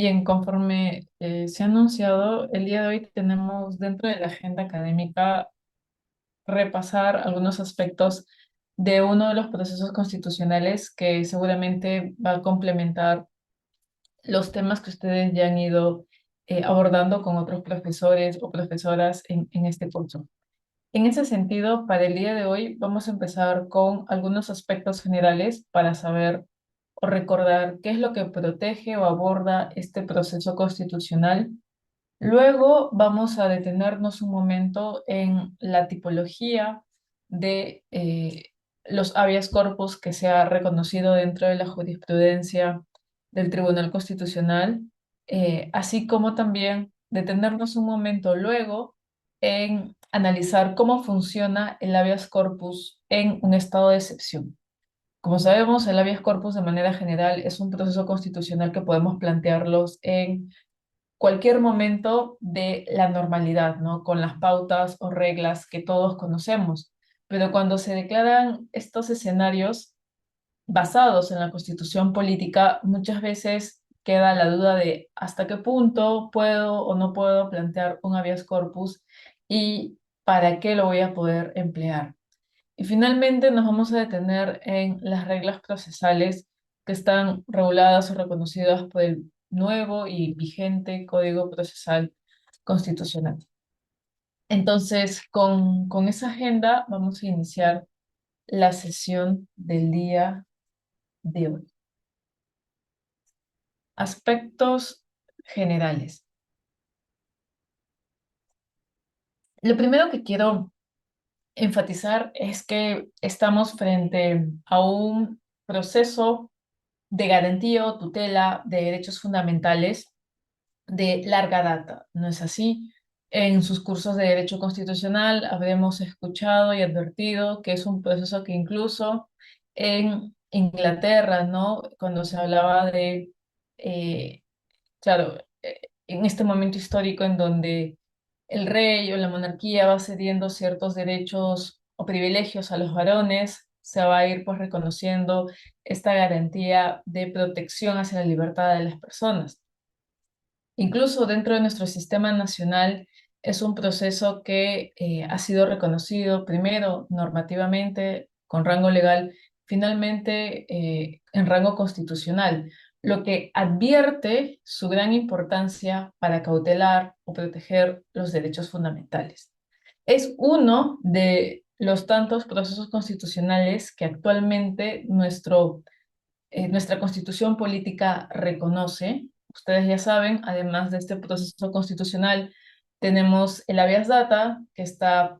Bien, conforme se ha anunciado, el día de hoy tenemos dentro de la agenda académica repasar algunos aspectos de uno de los procesos constitucionales que seguramente va a complementar los temas que ustedes ya han ido abordando con otros profesores o profesoras en este curso. En ese sentido, para el día de hoy vamos a empezar con algunos aspectos generales para saber o recordar qué es lo que protege o aborda este proceso constitucional. Luego vamos a detenernos un momento en la tipología de los habeas corpus que se ha reconocido dentro de la jurisprudencia del Tribunal Constitucional, así como también detenernos un momento luego en analizar cómo funciona el habeas corpus en un estado de excepción. Como sabemos, el habeas corpus de manera general es un proceso constitucional que podemos plantearlos en cualquier momento de la normalidad, ¿no? Con las pautas o reglas que todos conocemos. Pero cuando se declaran estos escenarios basados en la constitución política, muchas veces queda la duda de hasta qué punto puedo o no puedo plantear un habeas corpus y para qué lo voy a poder emplear. Y finalmente nos vamos a detener en las reglas procesales que están reguladas o reconocidas por el nuevo y vigente Código Procesal Constitucional. Entonces, con esa agenda vamos a iniciar la sesión del día de hoy. Aspectos generales. Lo primero que quiero enfatizar es que estamos frente a un proceso de garantía o tutela de derechos fundamentales de larga data, ¿no es así? En sus cursos de Derecho Constitucional habremos escuchado y advertido que es un proceso que incluso en Inglaterra, ¿no? Cuando se hablaba de, eh, claro, en este momento histórico en donde el rey o la monarquía va cediendo ciertos derechos o privilegios a los varones, se va a ir pues reconociendo esta garantía de protección hacia la libertad de las personas. Incluso dentro de nuestro sistema nacional es un proceso que ha sido reconocido primero normativamente con rango legal, finalmente en rango constitucional, lo que advierte su gran importancia para cautelar o proteger los derechos fundamentales. Es uno de los tantos procesos constitucionales que actualmente nuestra constitución política reconoce. Ustedes ya saben, además de este proceso constitucional, tenemos el habeas data, que está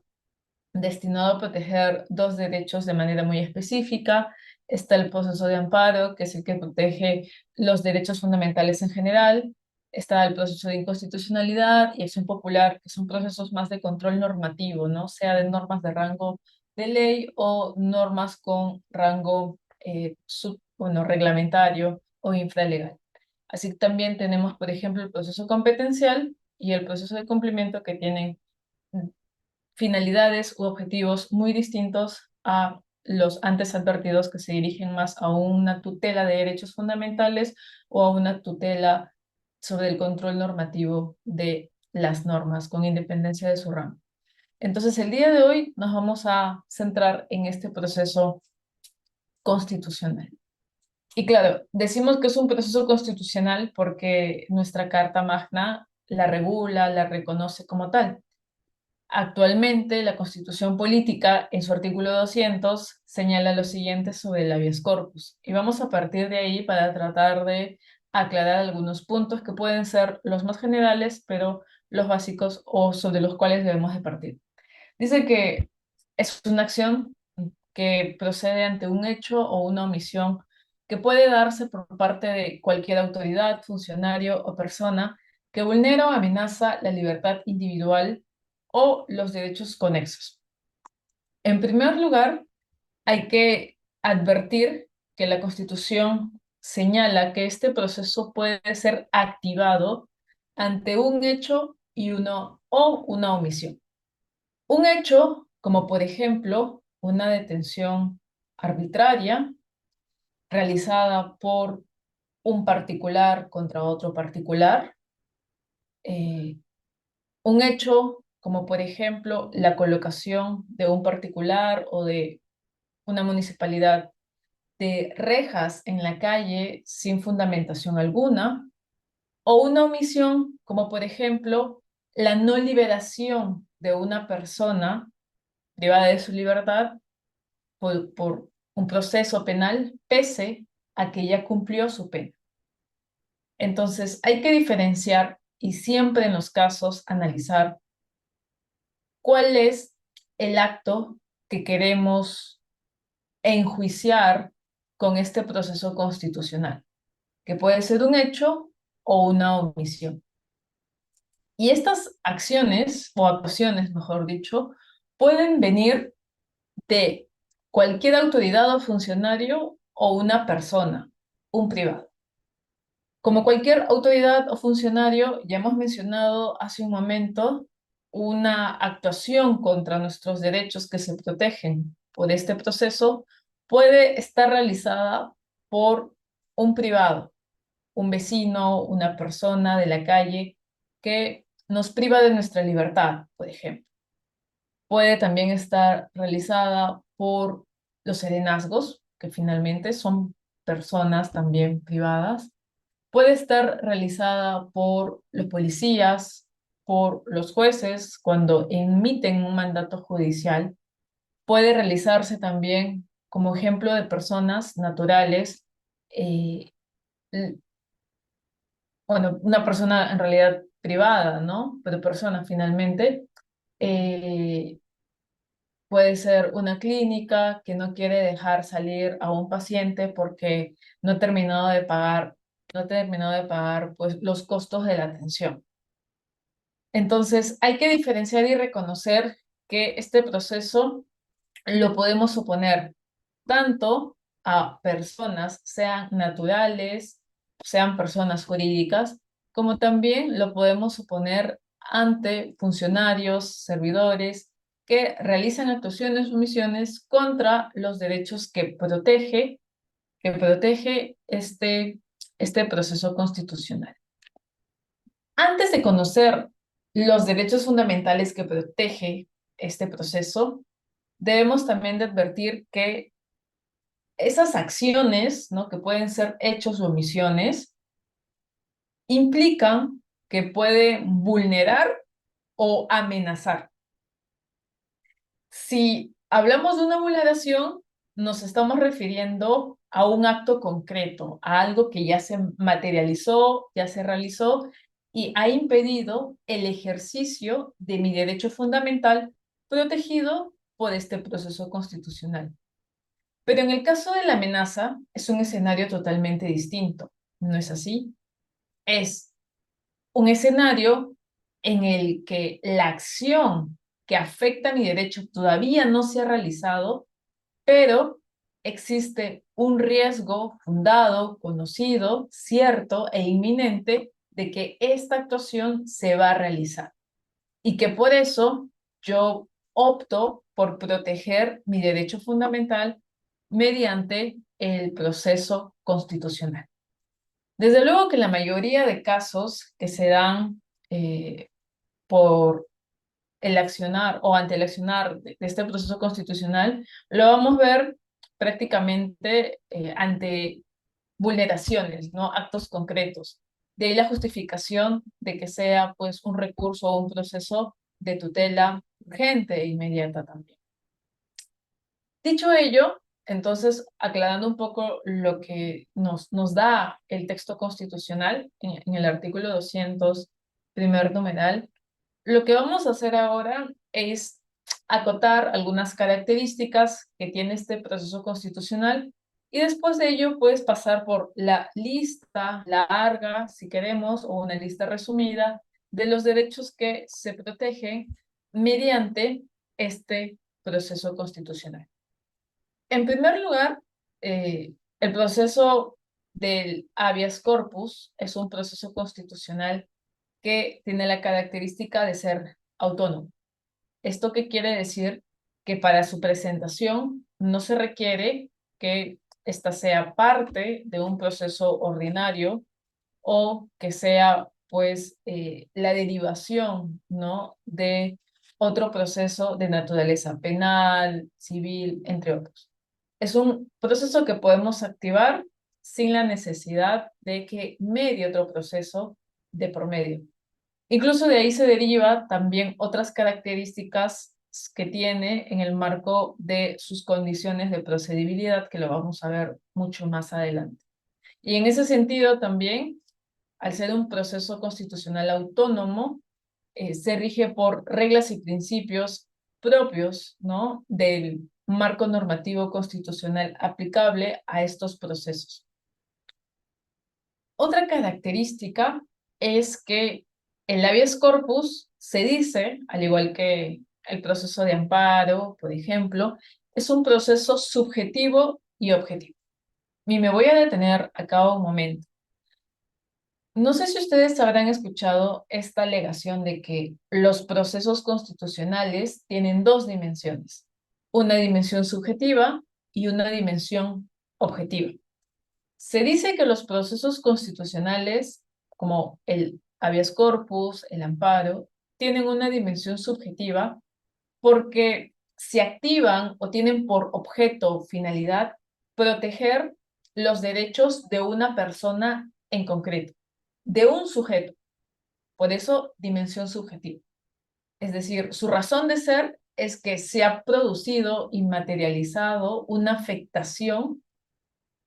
destinado a proteger dos derechos de manera muy específica. Está el proceso de amparo, que es el que protege los derechos fundamentales en general. Está el proceso de inconstitucionalidad y acción popular, que son procesos más de control normativo, ¿no? Sea de normas de rango de ley o normas con rango bueno, reglamentario o infralegal. Así que también tenemos, por ejemplo, el proceso competencial y el proceso de cumplimiento que tienen finalidades u objetivos muy distintos a los antes advertidos que se dirigen más a una tutela de derechos fundamentales o a una tutela sobre el control normativo de las normas con independencia de su rango. Entonces, el día de hoy nos vamos a centrar en este proceso constitucional. Y claro, decimos que es un proceso constitucional porque nuestra Carta Magna la regula, la reconoce como tal. Actualmente, la Constitución Política, en su artículo 200, señala lo siguiente sobre el habeas corpus. Y vamos a partir de ahí para tratar de aclarar algunos puntos que pueden ser los más generales, pero los básicos o sobre los cuales debemos de partir. Dice que es una acción que procede ante un hecho o una omisión que puede darse por parte de cualquier autoridad, funcionario o persona que vulnera o amenaza la libertad individual o los derechos conexos. En primer lugar, hay que advertir que la Constitución señala que este proceso puede ser activado ante un hecho o una omisión. Un hecho, como por ejemplo una detención arbitraria realizada por un particular contra otro particular, eh, un hecho como por ejemplo la colocación de un particular o de una municipalidad de rejas en la calle sin fundamentación alguna, o una omisión como por ejemplo la no liberación de una persona privada de su libertad por un proceso penal pese a que ya cumplió su pena. Entonces, hay que diferenciar y siempre en los casos analizar cuál es el acto que queremos enjuiciar con este proceso constitucional, que puede ser un hecho o una omisión. Y estas acciones, o actuaciones, mejor dicho, pueden venir de cualquier autoridad o funcionario o una persona, un privado. Como cualquier autoridad o funcionario, ya hemos mencionado hace un momento una actuación contra nuestros derechos que se protegen por este proceso puede estar realizada por un privado, un vecino, una persona de la calle que nos priva de nuestra libertad, por ejemplo. Puede también estar realizada por los serenazgos, que finalmente son personas también privadas. Puede estar realizada por los policías, por los jueces cuando emiten un mandato judicial. Puede realizarse también como ejemplo de personas naturales, eh, bueno, una persona en realidad privada, ¿no? Pero persona finalmente. Eh, Puede ser una clínica que no quiere dejar salir a un paciente porque no ha terminado de pagar, no ha terminado de pagar pues, los costos de la atención. Entonces, hay que diferenciar y reconocer que este proceso lo podemos suponer tanto a personas, sean naturales, sean personas jurídicas, como también lo podemos suponer ante funcionarios, servidores que realizan actuaciones o misiones contra los derechos que protege este proceso constitucional. Antes de conocer los derechos fundamentales que protege este proceso, debemos también de advertir que esas acciones, ¿no? Que pueden ser hechos o omisiones, implican que puede vulnerar o amenazar. Si hablamos de una vulneración, nos estamos refiriendo a un acto concreto, a algo que ya se materializó, ya se realizó y ha impedido el ejercicio de mi derecho fundamental protegido por este proceso constitucional. Pero en el caso de la amenaza, es un escenario totalmente distinto, ¿no es así? Es un escenario en el que la acción que afecta a mi derecho todavía no se ha realizado, pero existe un riesgo fundado, conocido, cierto e inminente de que esta actuación se va a realizar y que por eso yo opto por proteger mi derecho fundamental mediante el proceso constitucional. Desde luego que la mayoría de casos que se dan por el accionar o ante el accionar de este proceso constitucional, lo vamos a ver prácticamente ante vulneraciones, ¿no? Actos concretos. De ahí la justificación de que sea pues un recurso o un proceso de tutela urgente e inmediata también. Dicho ello, entonces, aclarando un poco lo que nos da el texto constitucional en el artículo 200, primer numeral, lo que vamos a hacer ahora es acotar algunas características que tiene este proceso constitucional y después de ello puedes pasar por la lista larga, si queremos, o una lista resumida de los derechos que se protegen mediante este proceso constitucional. En primer lugar, el proceso del habeas corpus es un proceso constitucional que tiene la característica de ser autónomo. ¿Esto qué quiere decir? Que para su presentación no se requiere que esta sea parte de un proceso ordinario o que sea pues la derivación, ¿no?, de otro proceso de naturaleza penal, civil, entre otros. Es un proceso que podemos activar sin la necesidad de que medie otro proceso de por medio. Incluso de ahí se deriva también otras características que tiene en el marco de sus condiciones de procedibilidad, que lo vamos a ver mucho más adelante. Y en ese sentido también, al ser un proceso constitucional autónomo, se rige por reglas y principios propios, ¿no?, del marco normativo constitucional aplicable a estos procesos. Otra característica es que el habeas corpus se dice, al igual que el proceso de amparo, por ejemplo, es un proceso subjetivo y objetivo. Y me voy a detener acá un momento. No sé si ustedes habrán escuchado esta alegación de que los procesos constitucionales tienen dos dimensiones, una dimensión subjetiva y una dimensión objetiva. Se dice que los procesos constitucionales, como el habeas corpus, el amparo, tienen una dimensión subjetiva porque se activan o tienen por objeto o finalidad proteger los derechos de una persona en concreto, de un sujeto. Por eso, dimensión subjetiva. Es decir, su razón de ser es que se ha producido y materializado una afectación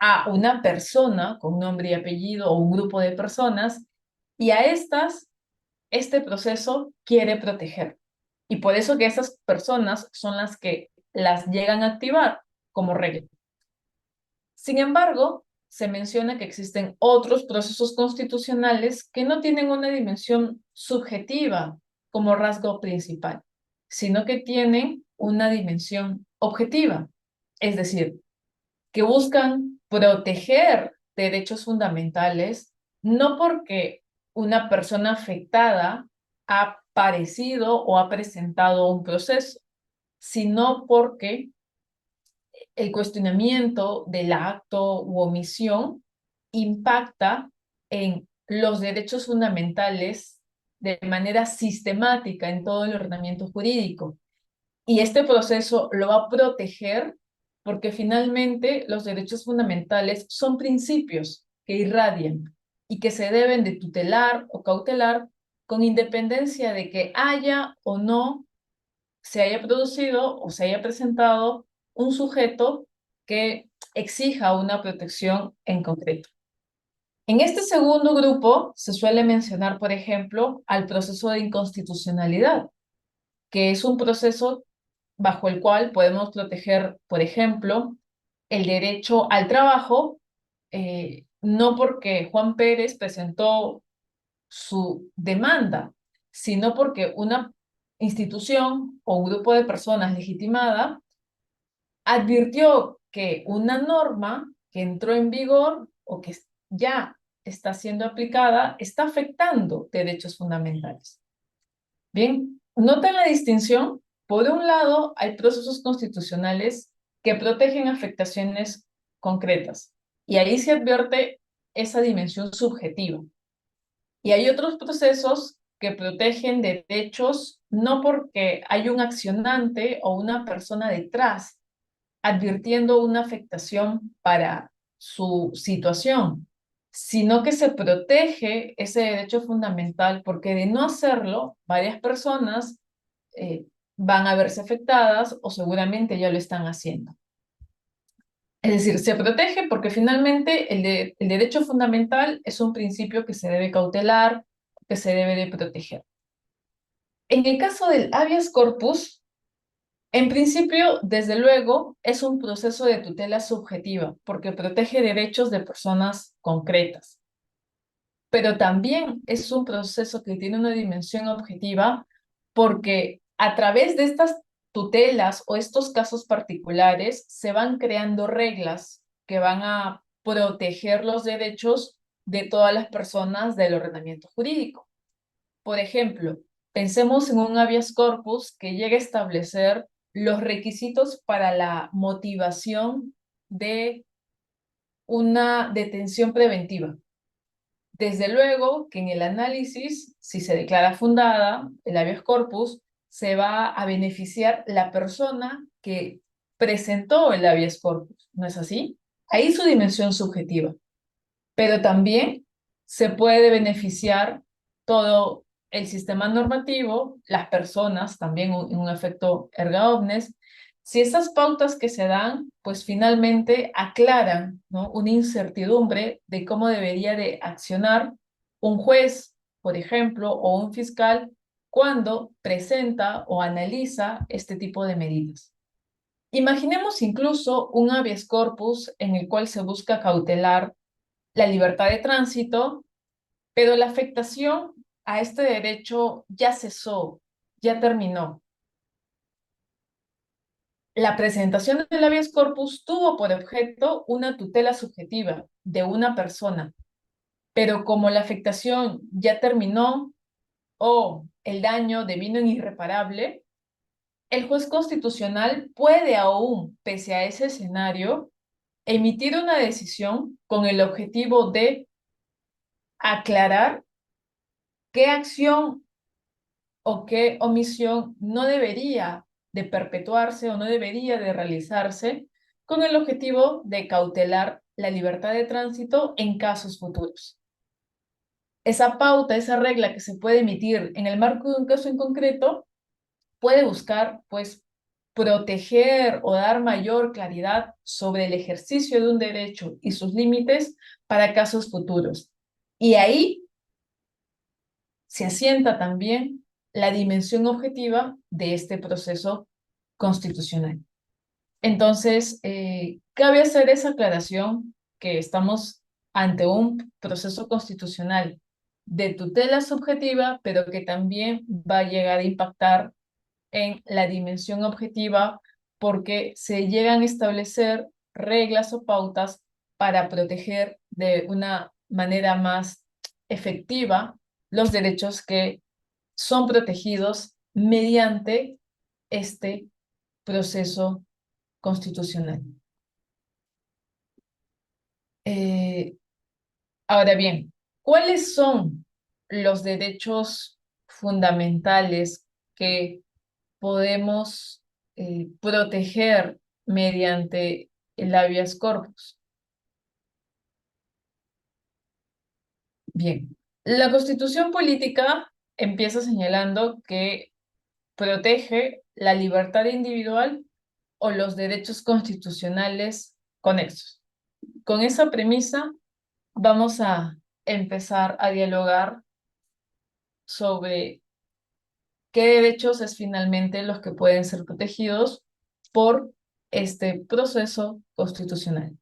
a una persona con nombre y apellido o un grupo de personas, y a estas este proceso quiere proteger. Y por eso que esas personas son las que las llegan a activar como regla. Sin embargo, se menciona que existen otros procesos constitucionales que no tienen una dimensión subjetiva como rasgo principal, sino que tienen una dimensión objetiva, es decir, que buscan proteger derechos fundamentales, no porque una persona afectada ha parecido o ha presentado un proceso, sino porque el cuestionamiento del acto u omisión impacta en los derechos fundamentales de manera sistemática en todo el ordenamiento jurídico. Y este proceso lo va a proteger porque finalmente los derechos fundamentales son principios que irradian y que se deben de tutelar o cautelar con independencia de que haya o no se haya producido o se haya presentado un sujeto que exija una protección en concreto. En este segundo grupo se suele mencionar, por ejemplo, al proceso de inconstitucionalidad, que es un proceso bajo el cual podemos proteger, por ejemplo, el derecho al trabajo, no porque Juan Pérez presentó su demanda, sino porque una institución o un grupo de personas legitimada advirtió que una norma que entró en vigor o que ya está siendo aplicada está afectando derechos fundamentales. Bien, noten la distinción. Por un lado, hay procesos constitucionales que protegen afectaciones concretas, y ahí se advierte esa dimensión subjetiva. Y hay otros procesos que protegen derechos no porque hay un accionante o una persona detrás advirtiendo una afectación para su situación, sino que se protege ese derecho fundamental porque de no hacerlo, varias personas eh, van a verse afectadas o seguramente ya lo están haciendo. Es decir, se protege porque finalmente el derecho fundamental es un principio que se debe cautelar, que se debe de proteger. En el caso del habeas corpus, en principio, desde luego, es un proceso de tutela subjetiva porque protege derechos de personas concretas, pero también es un proceso que tiene una dimensión objetiva porque a través de estas tutelas o estos casos particulares se van creando reglas que van a proteger los derechos de todas las personas del ordenamiento jurídico. Por ejemplo, pensemos en un habeas corpus que llegue a establecer los requisitos para la motivación de una detención preventiva. Desde luego que en el análisis, si se declara fundada el habeas corpus, se va a beneficiar la persona que presentó el habeas corpus, ¿no es así? Ahí su dimensión subjetiva, pero también se puede beneficiar todo el sistema normativo, las personas, también en un efecto erga omnes, si esas pautas que se dan, pues finalmente aclaran, ¿no?, una incertidumbre de cómo debería de accionar un juez, por ejemplo, o un fiscal cuando presenta o analiza este tipo de medidas. Imaginemos incluso un habeas corpus en el cual se busca cautelar la libertad de tránsito, pero la afectación a este derecho ya cesó, ya terminó. La presentación del habeas corpus tuvo por objeto una tutela subjetiva de una persona, pero como la afectación ya terminó o el daño devino en irreparable, el juez constitucional puede aún, pese a ese escenario, emitir una decisión con el objetivo de aclarar qué acción o qué omisión no debería de perpetuarse o no debería de realizarse con el objetivo de cautelar la libertad de tránsito en casos futuros. Esa pauta, esa regla que se puede emitir en el marco de un caso en concreto, puede buscar, pues, proteger o dar mayor claridad sobre el ejercicio de un derecho y sus límites para casos futuros. Y ahí se asienta también la dimensión objetiva de este proceso constitucional. Entonces, cabe hacer esa aclaración que estamos ante un proceso constitucional de tutela subjetiva, pero que también va a llegar a impactar en la dimensión objetiva porque se llegan a establecer reglas o pautas para proteger de una manera más efectiva los derechos que son protegidos mediante este proceso constitucional. Eh, Ahora bien, ¿cuáles son los derechos fundamentales que podemos proteger mediante el habeas corpus? Bien, la Constitución política empieza señalando que protege la libertad individual o los derechos constitucionales conexos. Con esa premisa vamos a empezar a dialogar sobre qué derechos es finalmente los que pueden ser protegidos por este proceso constitucional.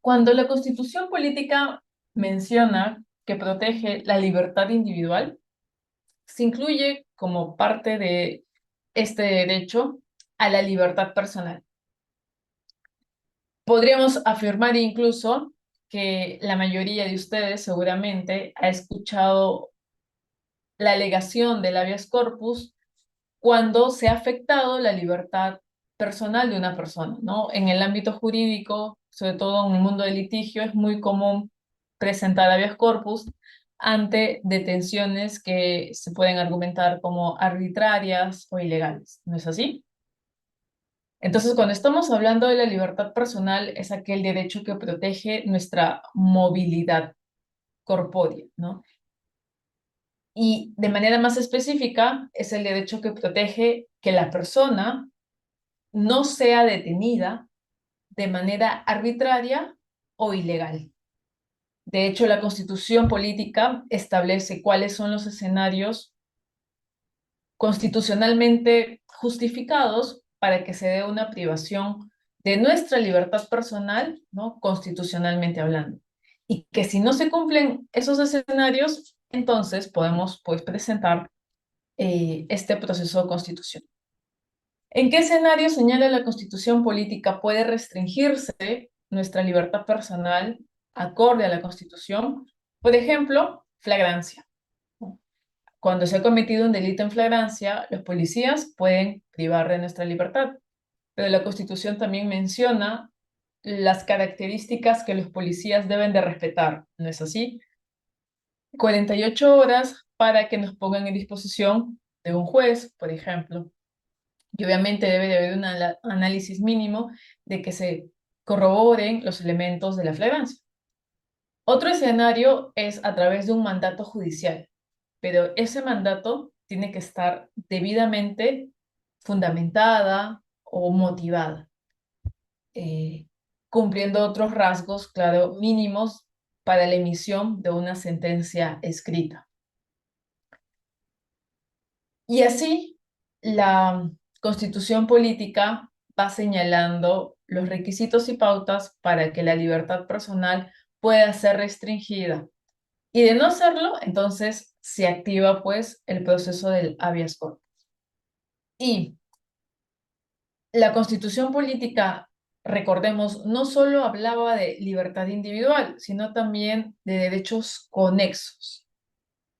Cuando la Constitución política menciona que protege la libertad individual, se incluye como parte de este derecho a la libertad personal. Podríamos afirmar incluso que la mayoría de ustedes seguramente ha escuchado la alegación del habeas corpus cuando se ha afectado la libertad personal de una persona, ¿no? En el ámbito jurídico, sobre todo en el mundo del litigio, es muy común presentar habeas corpus ante detenciones que se pueden argumentar como arbitrarias o ilegales, ¿no es así? Entonces, cuando estamos hablando de la libertad personal, es aquel derecho que protege nuestra movilidad corpórea, ¿no? Y de manera más específica, es el derecho que protege que la persona no sea detenida de manera arbitraria o ilegal. De hecho, la Constitución política establece cuáles son los escenarios constitucionalmente justificados para que se dé una privación de nuestra libertad personal, ¿no?, constitucionalmente hablando. Y que si no se cumplen esos escenarios, entonces podemos, pues, presentar este proceso constitucional. ¿En qué escenario señala la Constitución política puede restringirse nuestra libertad personal acorde a la Constitución? Por ejemplo, flagrancia. Cuando se ha cometido un delito en flagrancia, los policías pueden privar de nuestra libertad, pero la Constitución también menciona las características que los policías deben de respetar, ¿no es así? 48 horas para que nos pongan en disposición de un juez, por ejemplo. Y obviamente debe de haber un análisis mínimo de que se corroboren los elementos de la flagrancia. Otro escenario es a través de un mandato judicial, pero ese mandato tiene que estar debidamente fundamentada o motivada, eh, cumpliendo otros rasgos, claro, mínimos para la emisión de una sentencia escrita. Y así, la Constitución política va señalando los requisitos y pautas para que la libertad personal pueda ser restringida. Y de no hacerlo, entonces se activa pues el proceso del habeas corpus. Y la Constitución política, recordemos, no solo hablaba de libertad individual, sino también de derechos conexos.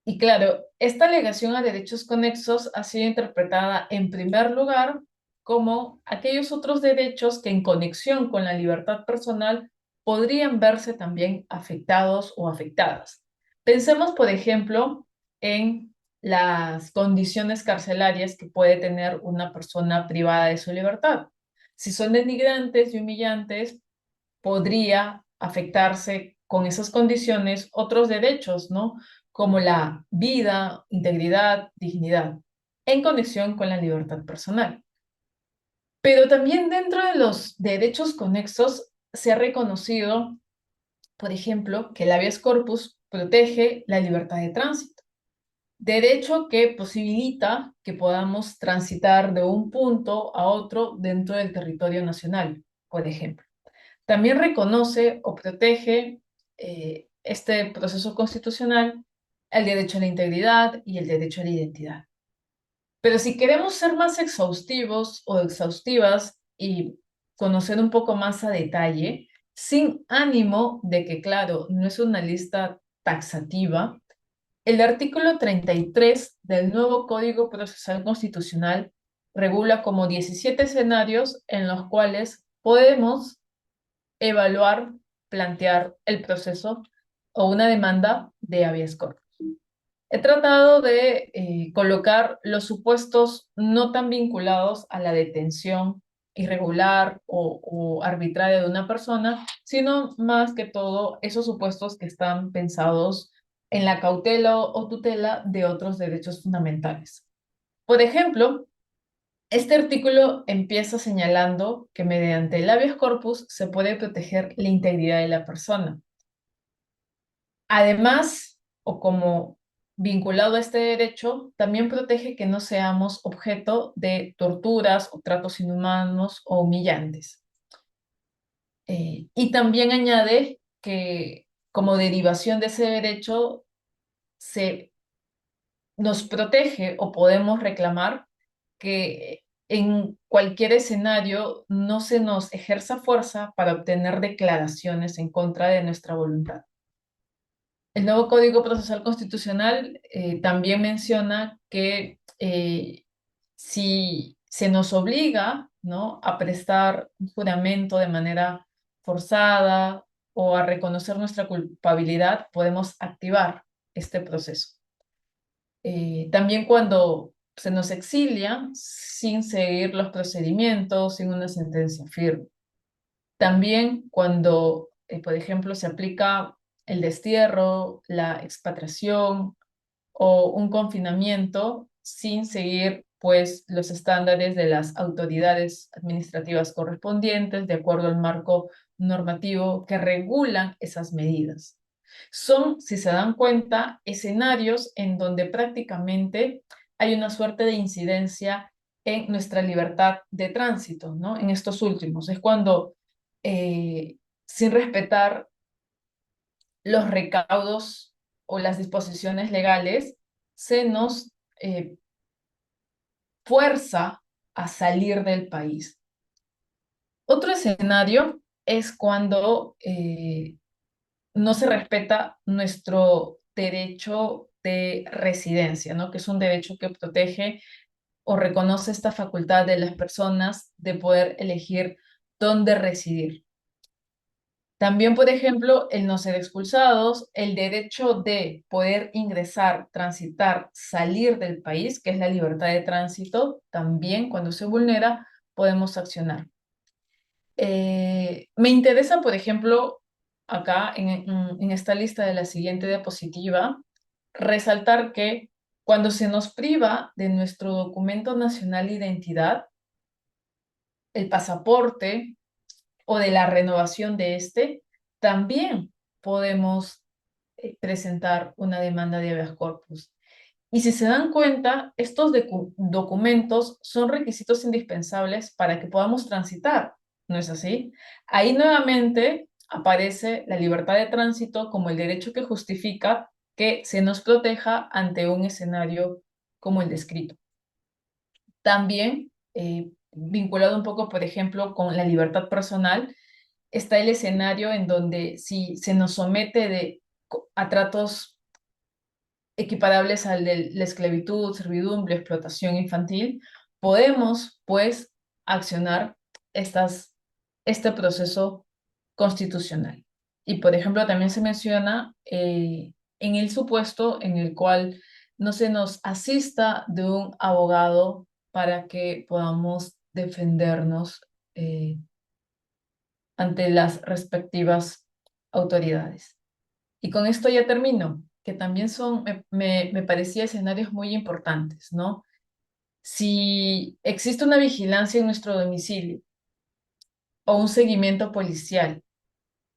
Y claro, esta alegación a derechos conexos ha sido interpretada en primer lugar como aquellos otros derechos que en conexión con la libertad personal podrían verse también afectados o afectadas. Pensemos, por ejemplo, en las condiciones carcelarias que puede tener una persona privada de su libertad. Si son denigrantes y humillantes, podría afectarse con esas condiciones otros derechos, ¿no? Como la vida, integridad, dignidad, en conexión con la libertad personal. Pero también dentro de los derechos conexos se ha reconocido, por ejemplo, que el habeas corpus protege la libertad de tránsito, derecho que posibilita que podamos transitar de un punto a otro dentro del territorio nacional, por ejemplo. También reconoce o protege este proceso constitucional el derecho a la integridad y el derecho a la identidad. Pero si queremos ser más exhaustivos o exhaustivas y conocer un poco más a detalle, sin ánimo de que, claro, no es una lista taxativa, el artículo 33 del nuevo Código Procesal Constitucional regula como 17 escenarios en los cuales podemos evaluar, plantear el proceso o una demanda de habeas corpus. He tratado de colocar los supuestos no tan vinculados a la detención irregular o arbitraria de una persona, sino más que todo esos supuestos que están pensados en la cautela o tutela de otros derechos fundamentales. Por ejemplo, este artículo empieza señalando que mediante el habeas corpus se puede proteger la integridad de la persona. Además, o como vinculado a este derecho, también protege que no seamos objeto de torturas o tratos inhumanos o humillantes. Y también añade que como derivación de ese derecho se nos protege o podemos reclamar que en cualquier escenario no se nos ejerza fuerza para obtener declaraciones en contra de nuestra voluntad. El nuevo Código Procesal Constitucional también menciona que si se nos obliga, ¿no?, a prestar un juramento de manera forzada o a reconocer nuestra culpabilidad, podemos activar este proceso. También cuando se nos exilia sin seguir los procedimientos, sin una sentencia firme. También cuando, por ejemplo, se aplica el destierro, la expatriación o un confinamiento sin seguir pues los estándares de las autoridades administrativas correspondientes de acuerdo al marco normativo que regulan esas medidas. Son, si se dan cuenta, escenarios en donde prácticamente hay una suerte de incidencia en nuestra libertad de tránsito, ¿no? En estos últimos. Es cuando, sin respetar los recaudos o las disposiciones legales, se nos fuerza a salir del país. Otro escenario es cuando no se respeta nuestro derecho de residencia, ¿no? Que es un derecho que protege o reconoce esta facultad de las personas de poder elegir dónde residir. También, por ejemplo, el no ser expulsados, el derecho de poder ingresar, transitar, salir del país, que es la libertad de tránsito, también cuando se vulnera podemos accionar. Me interesa, por ejemplo, acá en esta lista de la siguiente diapositiva, resaltar que cuando se nos priva de nuestro documento nacional de identidad, el pasaporte o de la renovación de este, también podemos presentar una demanda de habeas corpus. Y si se dan cuenta, estos documentos son requisitos indispensables para que podamos transitar, ¿no es así? Ahí nuevamente aparece la libertad de tránsito como el derecho que justifica que se nos proteja ante un escenario como el descrito. También, vinculado un poco, por ejemplo, con la libertad personal, está el escenario en donde si se nos somete a tratos equiparables al de la esclavitud, servidumbre, explotación infantil, podemos, pues, accionar este proceso constitucional. Y, por ejemplo, también se menciona en el supuesto en el cual no se nos asista de un abogado para que podamos defendernos ante las respectivas autoridades. Y con esto ya termino, que también son, me parecía escenarios muy importantes, ¿no? Si existe una vigilancia en nuestro domicilio o un seguimiento policial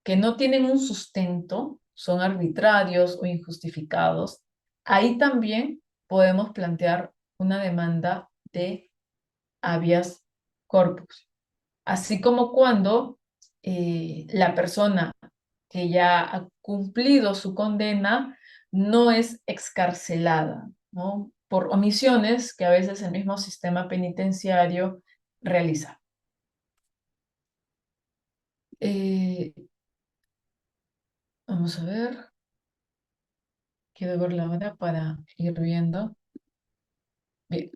que no tienen un sustento, son arbitrarios o injustificados, ahí también podemos plantear una demanda de habeas corpus. Así como cuando la persona que ya ha cumplido su condena no es excarcelada, ¿no? Por omisiones que a veces el mismo sistema penitenciario realiza. Eh, Vamos a ver, quiero ver la hora para ir viendo. Bien,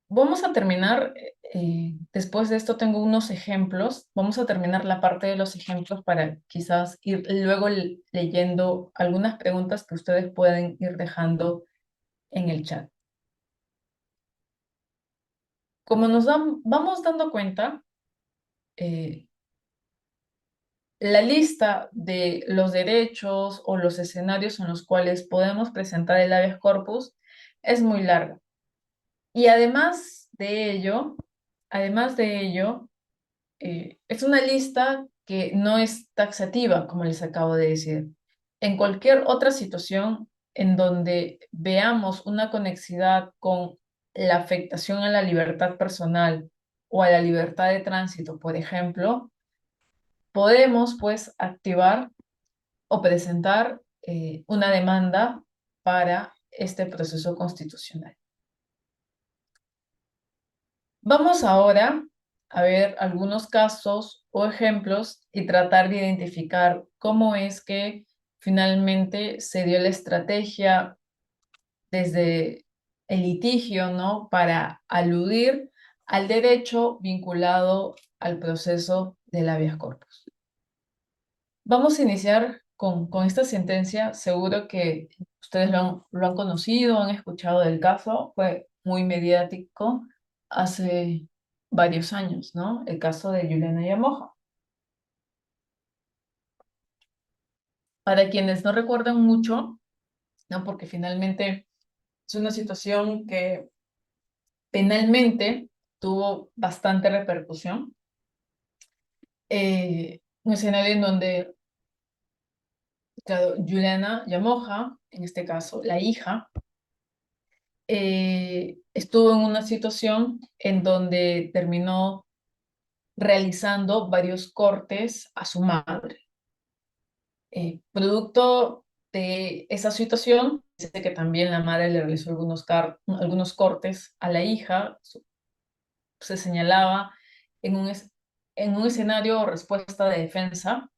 vamos a terminar, después de esto tengo unos ejemplos, vamos a terminar la parte de los ejemplos para quizás ir luego leyendo algunas preguntas que ustedes pueden ir dejando en el chat. Como vamos dando cuenta, eh, la lista de los derechos o los escenarios en los cuales podemos presentar el habeas corpus es muy larga. Y además de ello, es una lista que no es taxativa, como les acabo de decir. En cualquier otra situación en donde veamos una conexidad con la afectación a la libertad personal o a la libertad de tránsito, por ejemplo, podemos pues activar o presentar una demanda para este proceso constitucional. Vamos ahora a ver algunos casos o ejemplos y tratar de identificar cómo es que finalmente se dio la estrategia desde el litigio, ¿no? Para aludir al derecho vinculado al proceso del habeas corpus. Vamos a iniciar con esta sentencia. Seguro que ustedes lo han conocido, han escuchado del caso. Fue muy mediático hace varios años, ¿no? El caso de Juliana Yamoja. Para quienes no recuerdan mucho, ¿no? Porque finalmente es una situación que penalmente tuvo bastante repercusión. Un escenario en donde, claro, Juliana Yamoja, en este caso la hija, estuvo en una situación en donde terminó realizando varios cortes a su madre. Producto de esa situación, dice que también la madre le realizó algunos cortes a la hija. Se señalaba en un escenario o respuesta de defensa,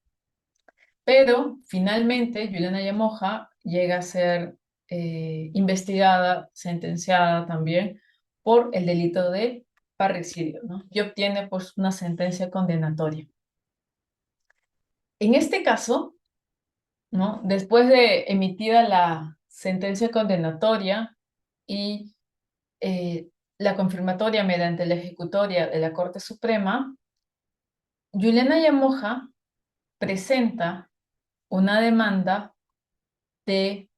pero finalmente Juliana Yamoja llega a ser investigada, sentenciada también por el delito de parricidio, ¿no? Y obtiene pues una sentencia condenatoria. En este caso, ¿no? Después de emitida la sentencia condenatoria y eh, la confirmatoria mediante la ejecutoria de la Corte Suprema, Juliana Yamoja presenta una demanda de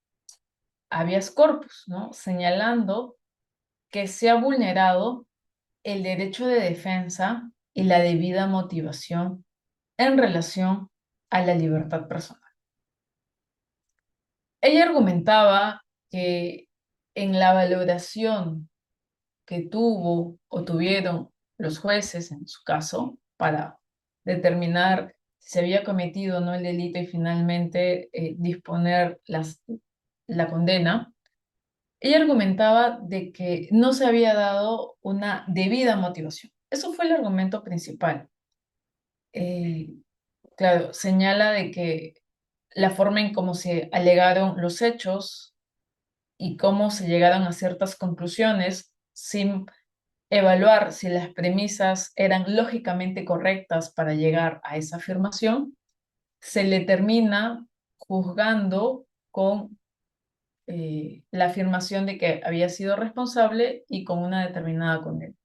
habeas corpus, ¿no? Señalando que se ha vulnerado el derecho de defensa y la debida motivación en relación a la libertad personal. Ella argumentaba que en la valoración que tuvo o tuvieron los jueces, en su caso, para determinar si se había cometido o no el delito y finalmente disponer la condena, ella argumentaba de que no se había dado una debida motivación. Eso fue el argumento principal. Eh, claro, señala de que la forma en cómo se alegaron los hechos y cómo se llegaron a ciertas conclusiones sin evaluar si las premisas eran lógicamente correctas para llegar a esa afirmación, se le termina juzgando con la afirmación de que había sido responsable y con una determinada condena.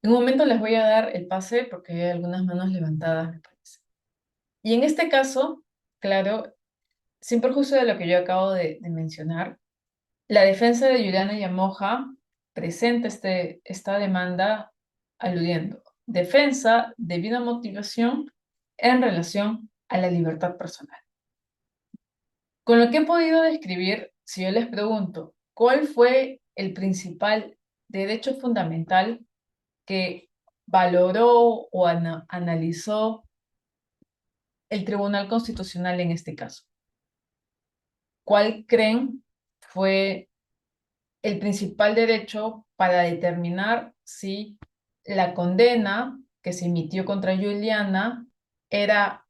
En un momento les voy a dar el pase porque hay algunas manos levantadas, me parece. Y en este caso, claro, sin perjuicio de lo que yo acabo de mencionar, la defensa de Juliana Yamoja presenta esta demanda aludiendo defensa, debida motivación en relación a la libertad personal. Con lo que he podido describir, si yo les pregunto, ¿cuál fue el principal derecho fundamental que valoró o analizó el Tribunal Constitucional en este caso? ¿Cuál creen fue el principal derecho para determinar si la condena que se emitió contra Juliana era,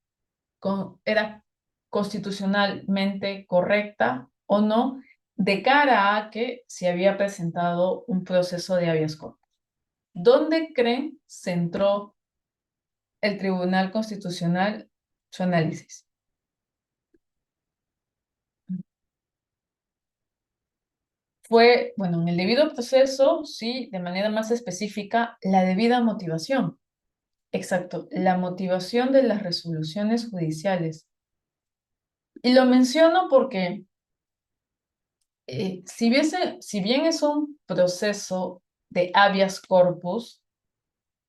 era constitucionalmente correcta o no, de cara a que se había presentado un proceso de habeas corpus? ¿Dónde creen centró el Tribunal Constitucional su análisis? Fue, bueno, en el debido proceso, sí, de manera más específica, la debida motivación. Exacto, la motivación de las resoluciones judiciales. Y lo menciono porque si bien es un proceso de habeas corpus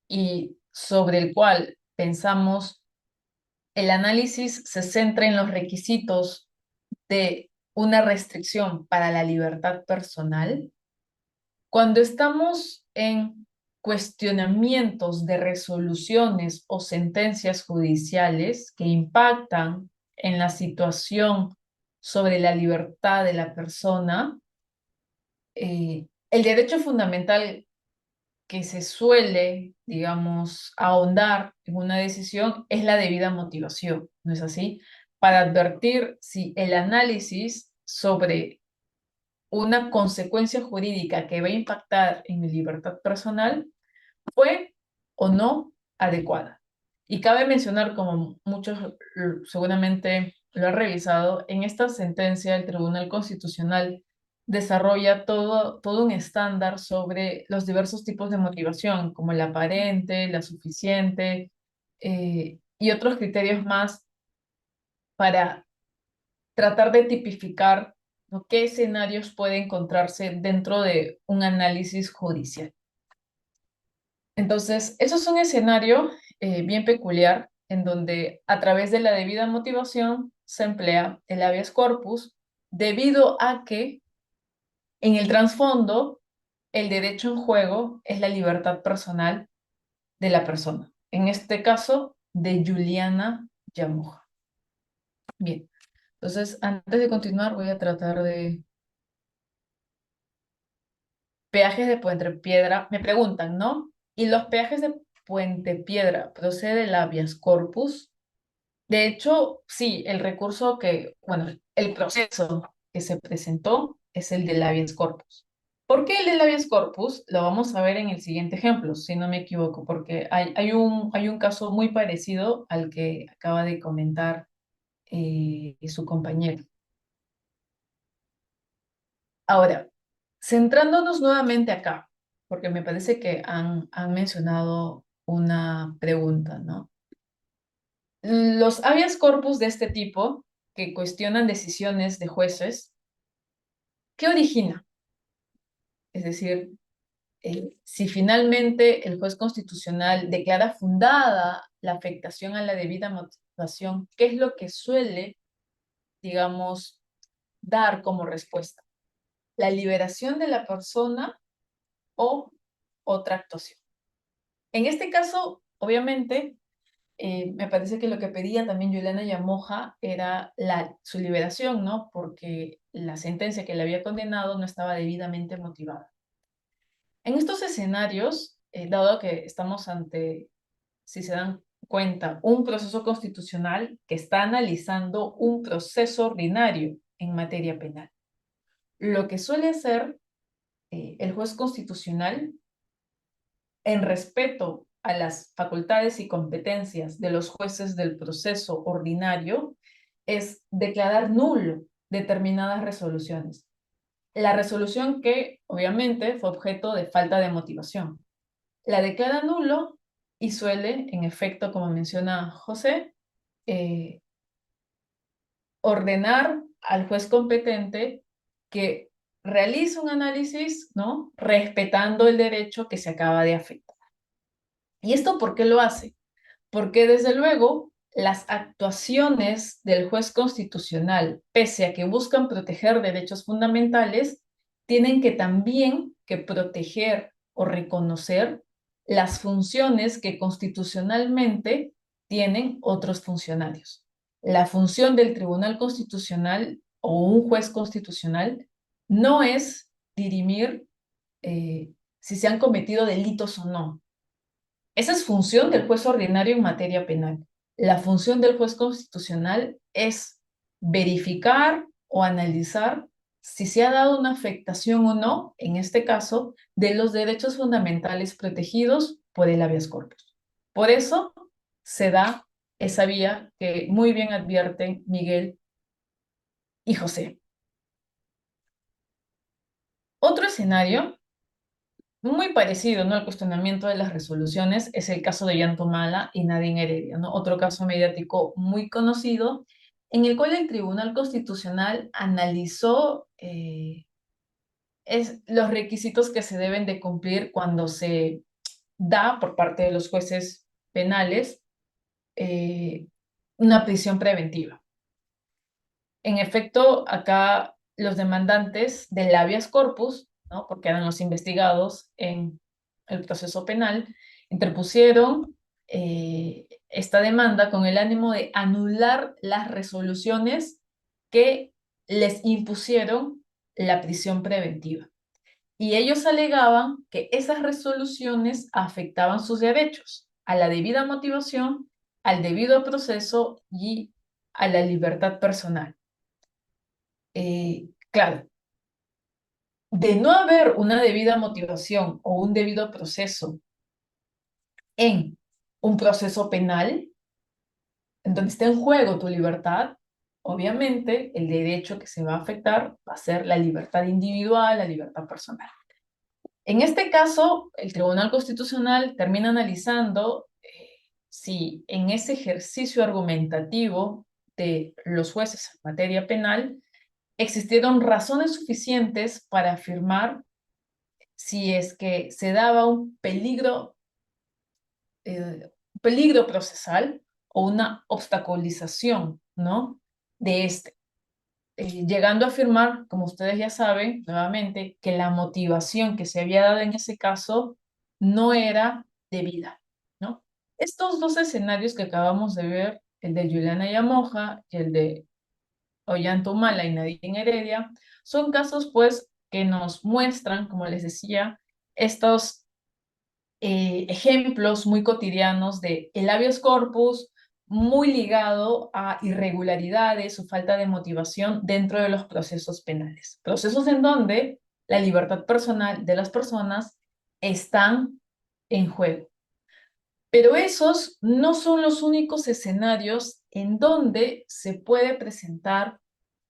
y sobre el cual pensamos el análisis se centra en los requisitos de una restricción para la libertad personal, cuando estamos en cuestionamientos de resoluciones o sentencias judiciales que impactan en la situación sobre la libertad de la persona, el derecho fundamental que se suele, digamos, ahondar en una decisión es la debida motivación, ¿no es así? Para advertir si el análisis sobre una consecuencia jurídica que va a impactar en mi libertad personal fue o no adecuada. Y cabe mencionar, como muchos seguramente lo han revisado, en esta sentencia el Tribunal Constitucional desarrolla todo un estándar sobre los diversos tipos de motivación, como la aparente, la suficiente, y otros criterios más para tratar de tipificar, ¿no?, qué escenarios puede encontrarse dentro de un análisis judicial. Entonces, eso es un escenario bien peculiar en donde a través de la debida motivación se emplea el habeas corpus debido a que en el trasfondo el derecho en juego es la libertad personal de la persona. En este caso, de Juliana Yamoja. Bien, entonces antes de continuar voy a tratar de peajes de Puente Piedra. Me preguntan, ¿no? ¿Y los peajes de Puente Piedra procede del habeas corpus? De hecho, sí, el recurso que, bueno, el proceso que se presentó es el del habeas corpus. ¿Por qué el habeas corpus? Lo vamos a ver en el siguiente ejemplo, si no me equivoco, porque hay un caso muy parecido al que acaba de comentar su compañero. Ahora, centrándonos nuevamente acá, porque me parece que han mencionado una pregunta, ¿no? Los habeas corpus de este tipo, que cuestionan decisiones de jueces, ¿qué origina? Es decir, si finalmente el juez constitucional declara fundada la afectación a la debida motivación, ¿qué es lo que suele, digamos, dar como respuesta? ¿La liberación de la persona o otra actuación? En este caso, obviamente, me parece que lo que pedía también Juliana Yamoja era su liberación, ¿no? Porque la sentencia que le había condenado no estaba debidamente motivada. En estos escenarios, dado que estamos ante, si se dan cuenta, un proceso constitucional que está analizando un proceso ordinario en materia penal, lo que suele hacer el juez constitucional en respeto a las facultades y competencias de los jueces del proceso ordinario es declarar nulo determinadas resoluciones. La resolución que obviamente fue objeto de falta de motivación. La declara nulo y suele, en efecto, como menciona José, eh, ordenar al juez competente que realice un análisis, ¿no? Respetando el derecho que se acaba de afectar. ¿Y esto por qué lo hace? Porque desde luego las actuaciones del juez constitucional, pese a que buscan proteger derechos fundamentales, tienen que también que proteger o reconocer las funciones que constitucionalmente tienen otros funcionarios. La función del Tribunal Constitucional o un juez constitucional no es dirimir si se han cometido delitos o no. Esa es función del juez ordinario en materia penal. La función del juez constitucional es verificar o analizar si se ha dado una afectación o no, en este caso, de los derechos fundamentales protegidos por el habeas corpus. Por eso se da esa vía que muy bien advierten Miguel y José. Otro escenario muy parecido, ¿no? Al cuestionamiento de las resoluciones es el caso de Yantumala y Nadine Heredia, ¿no? Otro caso mediático muy conocido, en el cual el Tribunal Constitucional analizó los requisitos que se deben de cumplir cuando se da por parte de los jueces penales eh, una prisión preventiva. En efecto, acá los demandantes del habeas corpus, ¿no? Porque eran los investigados en el proceso penal, interpusieron esta demanda con el ánimo de anular las resoluciones que les impusieron la prisión preventiva. Y ellos alegaban que esas resoluciones afectaban sus derechos a la debida motivación, al debido proceso y a la libertad personal. Claro, de no haber una debida motivación o un debido proceso en un proceso penal, en donde está en juego tu libertad, obviamente el derecho que se va a afectar va a ser la libertad individual, la libertad personal. En este caso, el Tribunal Constitucional termina analizando si en ese ejercicio argumentativo de los jueces en materia penal existieron razones suficientes para afirmar si es que se daba un peligro procesal o una obstaculización, ¿no? De este. Llegando a afirmar, como ustedes ya saben, nuevamente, que la motivación que se había dado en ese caso no era debida, ¿no? Estos dos escenarios que acabamos de ver, el de Juliana Yamoja y el de Ollanta y Nadine Heredia, son casos pues que nos muestran, como les decía, estos ejemplos muy cotidianos de el habeas corpus muy ligado a irregularidades o falta de motivación dentro de los procesos penales. Procesos en donde la libertad personal de las personas están en juego. Pero esos no son los únicos escenarios en donde se puede presentar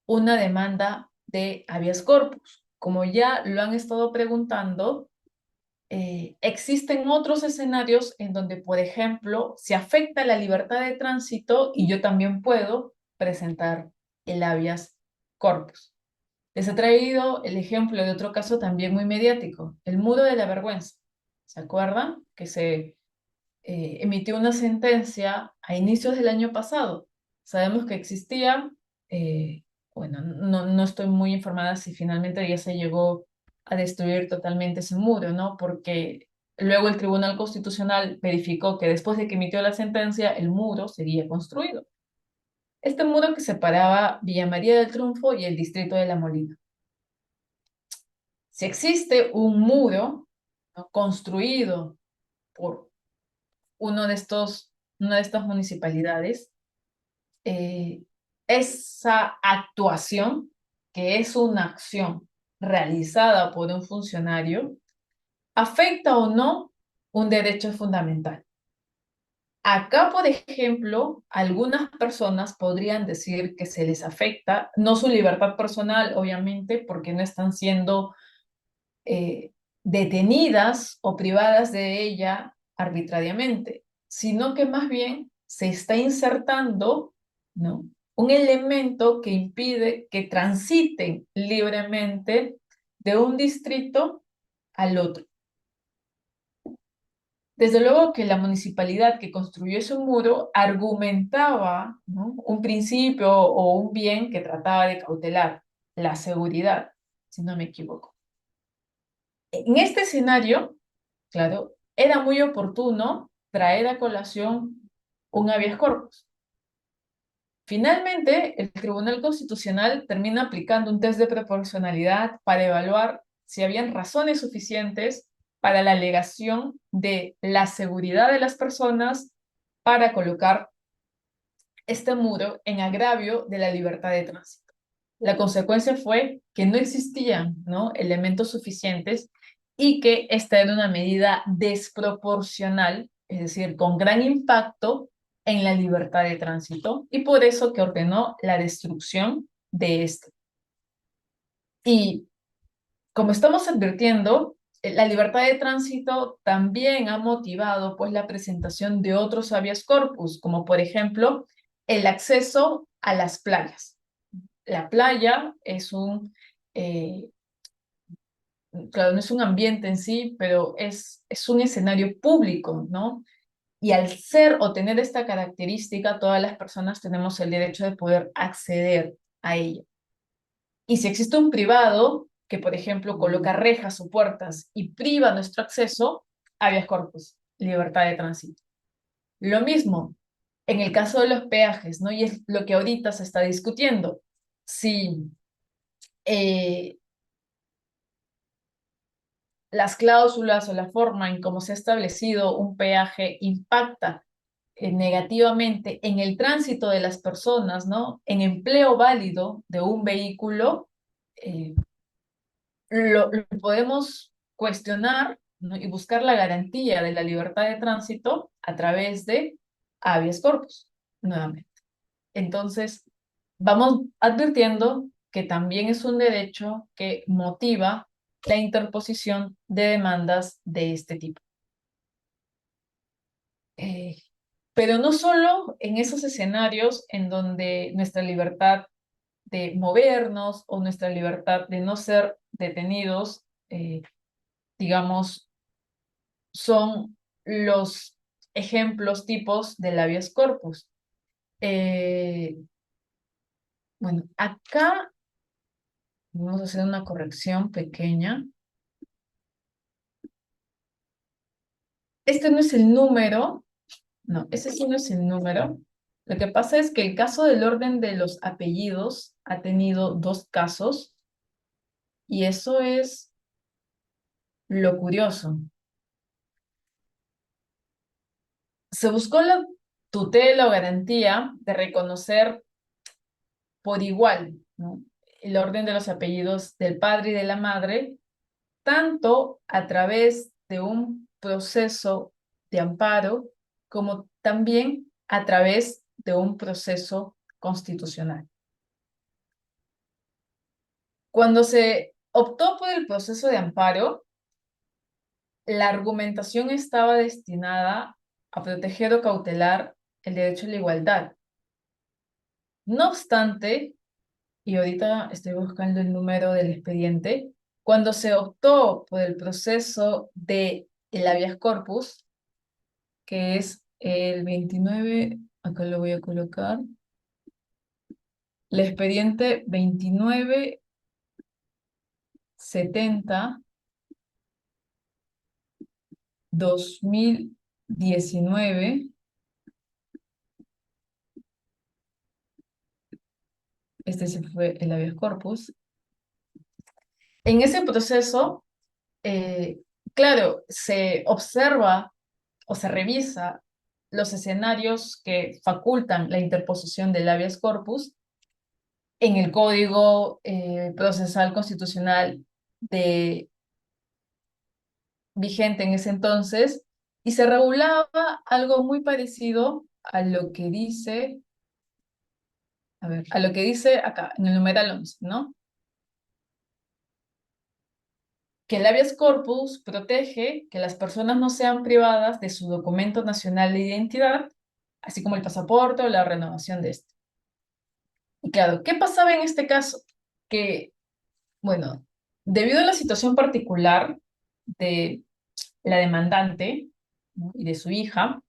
una demanda de habeas corpus. Como ya lo han estado preguntando, existen otros escenarios en donde, por ejemplo, se afecta la libertad de tránsito y yo también puedo presentar el habeas corpus. Les he traído el ejemplo de otro caso también muy mediático, el muro de la vergüenza. ¿Se acuerdan? Que se emitió una sentencia a inicios del año pasado. Sabemos que existía, eh, bueno, no estoy muy informada si finalmente ya se llegó a destruir totalmente ese muro, ¿no? Porque luego el Tribunal Constitucional verificó que después de que emitió la sentencia, el muro seguía construido. Este muro que separaba Villa María del Triunfo y el distrito de La Molina. Si existe un muro, ¿no?, construido por uno de estos, una de estas municipalidades, eh, esa actuación, que es una acción realizada por un funcionario, afecta o no un derecho fundamental. Acá, por ejemplo, algunas personas podrían decir que se les afecta, no su libertad personal, obviamente, porque no están siendo eh, detenidas o privadas de ella arbitrariamente, sino que más bien se está insertando, ¿no?, un elemento que impide que transiten libremente de un distrito al otro. Desde luego que la municipalidad que construyó ese muro argumentaba, ¿no?, un principio o un bien que trataba de cautelar, la seguridad, si no me equivoco. En este escenario, claro, era muy oportuno traer a colación un habeas corpus. Finalmente, el Tribunal Constitucional termina aplicando un test de proporcionalidad para evaluar si habían razones suficientes para la alegación de la seguridad de las personas para colocar este muro en agravio de la libertad de tránsito. La consecuencia fue que no existían, ¿no?, elementos suficientes y que esta era una medida desproporcional, es decir, con gran impacto en la libertad de tránsito, y por eso que ordenó la destrucción de este. Y como estamos advirtiendo, la libertad de tránsito también ha motivado pues la presentación de otros habeas corpus, como por ejemplo el acceso a las playas. La playa es claro, no es un ambiente en sí, pero es un escenario público, ¿no? Y al ser o tener esta característica, todas las personas tenemos el derecho de poder acceder a ella. Y si existe un privado que, por ejemplo, coloca rejas o puertas y priva nuestro acceso, habeas corpus, libertad de tránsito. Lo mismo en el caso de los peajes, ¿no? Y es lo que ahorita se está discutiendo. Si eh, las cláusulas o la forma en cómo se ha establecido un peaje impacta negativamente en el tránsito de las personas, ¿no?, en empleo válido de un vehículo, eh, lo podemos cuestionar, ¿no?, y buscar la garantía de la libertad de tránsito a través de habeas corpus, nuevamente. Entonces, vamos advirtiendo que también es un derecho que motiva la interposición de demandas de este tipo. Eh, pero no solo en esos escenarios en donde nuestra libertad de movernos o nuestra libertad de no ser detenidos, digamos, son los ejemplos tipos del habeas corpus. Eh, bueno, acá vamos a hacer una corrección pequeña. Este no es el número, no, ese sí no es el número. Lo que pasa es que el caso del orden de los apellidos ha tenido dos casos y eso es lo curioso. Se buscó la tutela o garantía de reconocer por igual, ¿no?, el orden de los apellidos del padre y de la madre tanto a través de un proceso de amparo como también a través de un proceso constitucional. Cuando se optó por el proceso de amparo, la argumentación estaba destinada a proteger o cautelar el derecho a la igualdad. No obstante, y ahorita estoy buscando el número del expediente, cuando se optó por el proceso de el habeas corpus, que es el 29, acá lo voy a colocar, el expediente 2970-2019, este sí fue el habeas corpus. En ese proceso, eh, claro, se observa o se revisa los escenarios que facultan la interposición del habeas corpus en el Código Procesal Constitucional de, vigente en ese entonces, y se regulaba algo muy parecido a lo que dice, a ver, a lo que dice acá, en el numeral 11, ¿no? Que el habeas corpus protege que las personas no sean privadas de su documento nacional de identidad, así como el pasaporte o la renovación de este. Y claro, ¿qué pasaba en este caso? Que, bueno, debido a la situación particular de la demandante, ¿no?, y de su hija,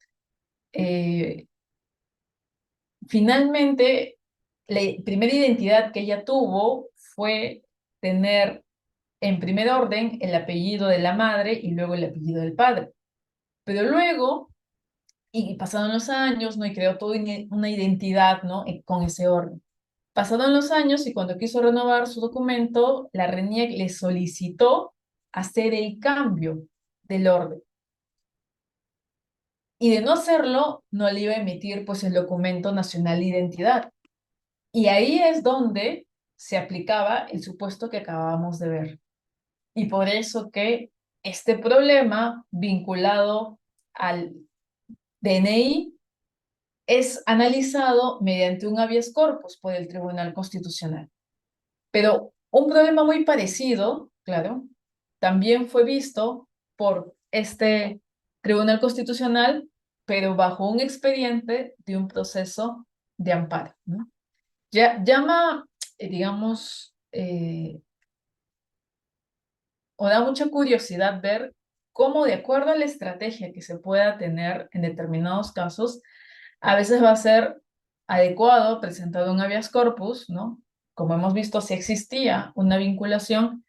eh, finalmente la primera identidad que ella tuvo fue tener en primer orden el apellido de la madre y luego el apellido del padre. Pero luego, y pasaron los años, ¿no? Y creó toda una identidad, ¿no? Con ese orden. Pasaron los años y cuando quiso renovar su documento, la RENIEC le solicitó hacer el cambio del orden. Y de no hacerlo, no le iba a emitir pues el documento nacional de identidad. Y ahí es donde se aplicaba el supuesto que acabamos de ver. Y por eso que este problema vinculado al DNI es analizado mediante un habeas corpus por el Tribunal Constitucional. Pero un problema muy parecido, claro, también fue visto por este Tribunal Constitucional, pero bajo un expediente de un proceso de amparo, ¿no? Ya, llama, digamos, o da mucha curiosidad ver cómo, de acuerdo a la estrategia que se pueda tener en determinados casos, a veces va a ser adecuado presentar un habeas corpus, ¿no? Como hemos visto, si existía una vinculación,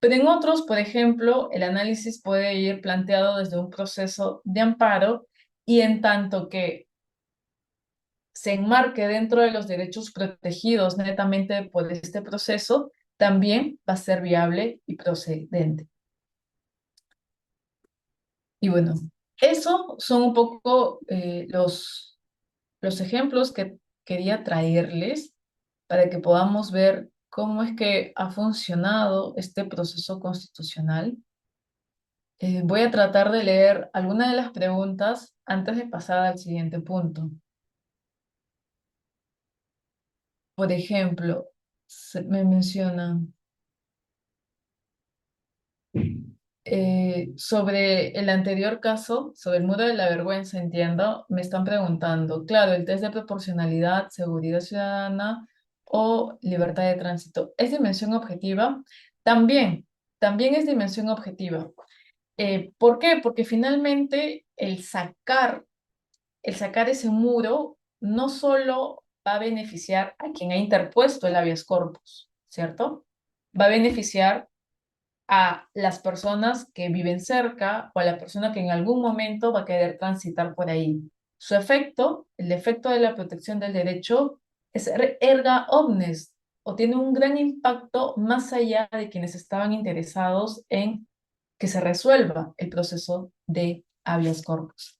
pero en otros, por ejemplo, el análisis puede ir planteado desde un proceso de amparo y en tanto que se enmarque dentro de los derechos protegidos netamente por este proceso, también va a ser viable y procedente. Y bueno, eso son un poco los ejemplos que quería traerles para que podamos ver cómo es que ha funcionado este proceso constitucional. Voy a tratar de leer algunas de las preguntas antes de pasar al siguiente punto. Por ejemplo, me mencionan sobre el anterior caso, sobre el muro de la vergüenza, entiendo, me están preguntando, claro, el test de proporcionalidad, seguridad ciudadana o libertad de tránsito, ¿es dimensión objetiva? También, también es dimensión objetiva. ¿Por qué? Porque finalmente el sacar ese muro no solo va a beneficiar a quien ha interpuesto el habeas corpus, ¿cierto? Va a beneficiar a las personas que viven cerca o a la persona que en algún momento va a querer transitar por ahí. Su efecto, el efecto de la protección del derecho, es erga omnes, o tiene un gran impacto más allá de quienes estaban interesados en que se resuelva el proceso de habeas corpus.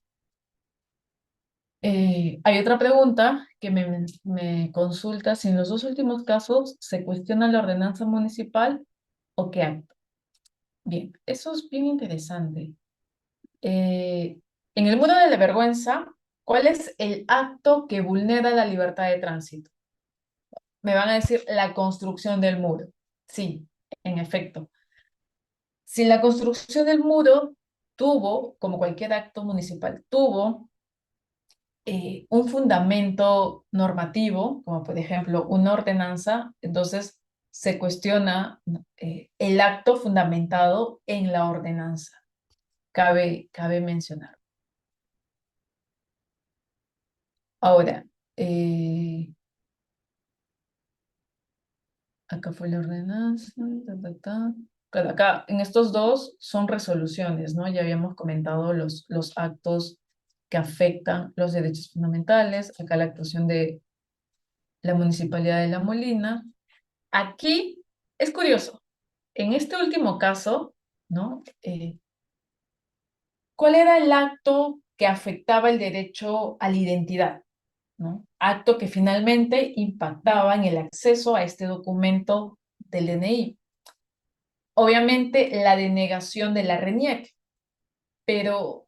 Hay otra pregunta que me consulta si en los dos últimos casos se cuestiona la ordenanza municipal o qué acto. Bien, eso es bien interesante. Eh, en el muro de la vergüenza, ¿cuál es el acto que vulnera la libertad de tránsito? Me van a decir la construcción del muro. Sí, en efecto. Si la construcción del muro tuvo, como cualquier acto municipal, tuvo un fundamento normativo, como por ejemplo una ordenanza, entonces se cuestiona el acto fundamentado en la ordenanza. Cabe mencionar. Ahora, eh, acá fue la ordenanza, ta, ta, ta. Claro, acá en estos dos son resoluciones, ¿no? Ya habíamos comentado los actos que afectan los derechos fundamentales, acá la actuación de la Municipalidad de La Molina. Aquí es curioso, en este último caso, ¿no? ¿Cuál era el acto que afectaba el derecho a la identidad? ¿No? Acto que finalmente impactaba en el acceso a este documento del DNI. Obviamente la denegación de la RENIEC, pero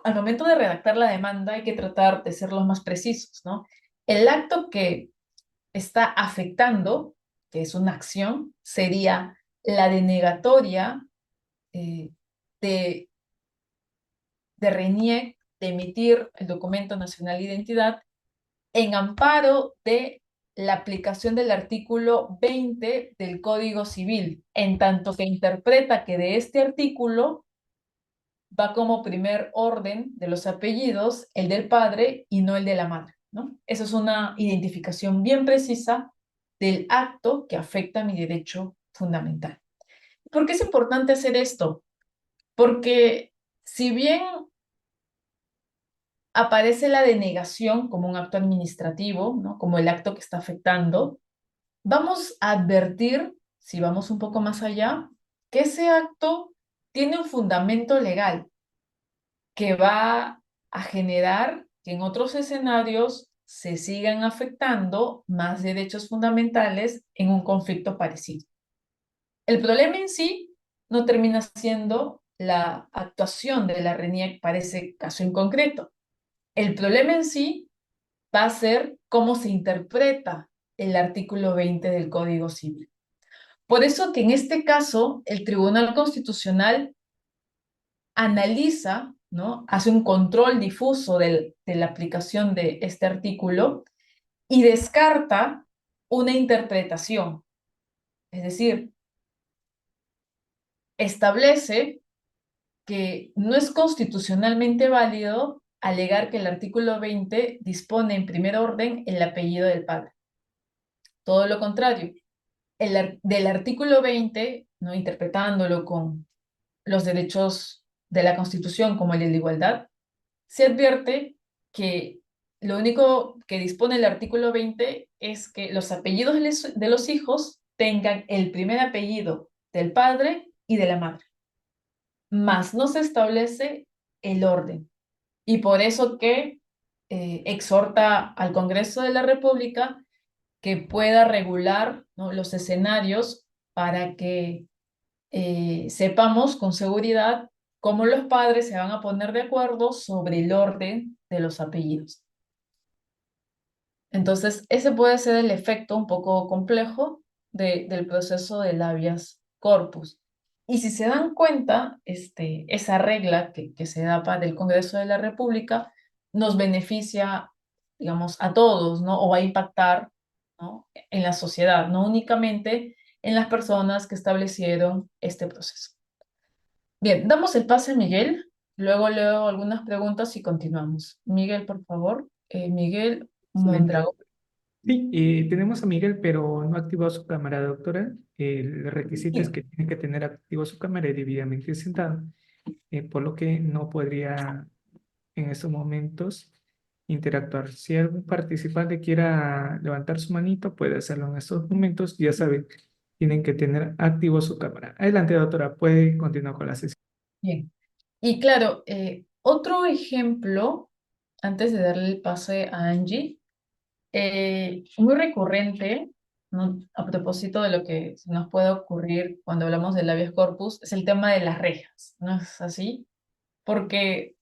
al momento de redactar la demanda hay que tratar de ser los más precisos, ¿no? El acto que está afectando, que es una acción, sería la denegatoria eh, de, de RENIEC de emitir el documento nacional de identidad en amparo de la aplicación del artículo 20 del Código Civil, en tanto que interpreta que de este artículo va como primer orden de los apellidos el del padre y no el de la madre, ¿no? Esa es una identificación bien precisa del acto que afecta a mi derecho fundamental. ¿Por qué es importante hacer esto? Porque si bien aparece la denegación como un acto administrativo, ¿no? Como el acto que está afectando, vamos a advertir, si vamos un poco más allá, que ese acto tiene un fundamento legal que va a generar que en otros escenarios se sigan afectando más derechos fundamentales en un conflicto parecido. El problema en sí no termina siendo la actuación de la RENIEC para ese caso en concreto. El problema en sí va a ser cómo se interpreta el artículo 20 del Código Civil. Por eso que en este caso el Tribunal Constitucional analiza, ¿no? Hace un control difuso de la aplicación de este artículo y descarta una interpretación. Es decir, establece que no es constitucionalmente válido alegar que el artículo 20 dispone en primer orden el apellido del padre. Todo lo contrario, del artículo 20, ¿no? Interpretándolo con los derechos de la Constitución como el de la igualdad, se advierte que lo único que dispone el artículo 20 es que los apellidos de los hijos tengan el primer apellido del padre y de la madre, mas no se establece el orden. Y por eso que exhorta al Congreso de la República que pueda regular, ¿no? Los escenarios para que sepamos con seguridad cómo los padres se van a poner de acuerdo sobre el orden de los apellidos. Entonces, ese puede ser el efecto un poco complejo del proceso del habeas corpus. Y si se dan cuenta, esa regla que se da para el Congreso de la República nos beneficia, digamos, a todos, ¿no? O va a impactar, ¿no? En la sociedad, no únicamente en las personas que establecieron este proceso. Bien, damos el pase a Miguel, luego leo algunas preguntas y continuamos. Miguel, por favor. Miguel Excelente. Mondragón. Sí, tenemos a Miguel, pero no ha activado su cámara, doctora. El requisito es Bien, que tiene que tener activo su cámara y debidamente sentado, por lo que no podría en estos momentos interactuar. Si algún participante quiera levantar su manito, puede hacerlo en estos momentos. Ya saben, tienen que tener activo su cámara. Adelante, doctora, puede continuar con la sesión. bien. Y claro, otro ejemplo, antes de darle el pase a Angie, muy recurrente. ¿no? A propósito de lo que se nos puede ocurrir cuando hablamos del habeas corpus, es el tema de las rejas, ¿no es así? Porque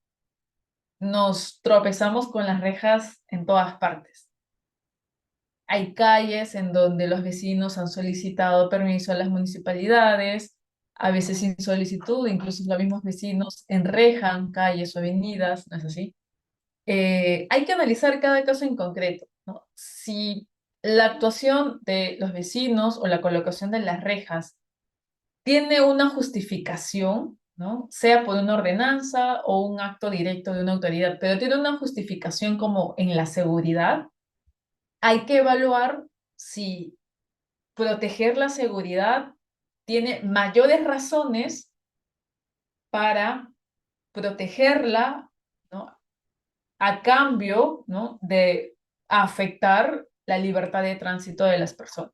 nos tropezamos con las rejas en todas partes. Hay calles en donde los vecinos han solicitado permiso a las municipalidades, a veces sin solicitud, incluso los mismos vecinos enrejan calles o avenidas, ¿no es así? Hay que analizar cada caso en concreto, ¿no? Si la actuación de los vecinos o la colocación de las rejas tiene una justificación, ¿no? Sea por una ordenanza o un acto directo de una autoridad, pero tiene una justificación como en la seguridad, hay que evaluar si proteger la seguridad tiene mayores razones para protegerla, ¿no? A cambio, ¿no? de afectar la libertad de tránsito de las personas.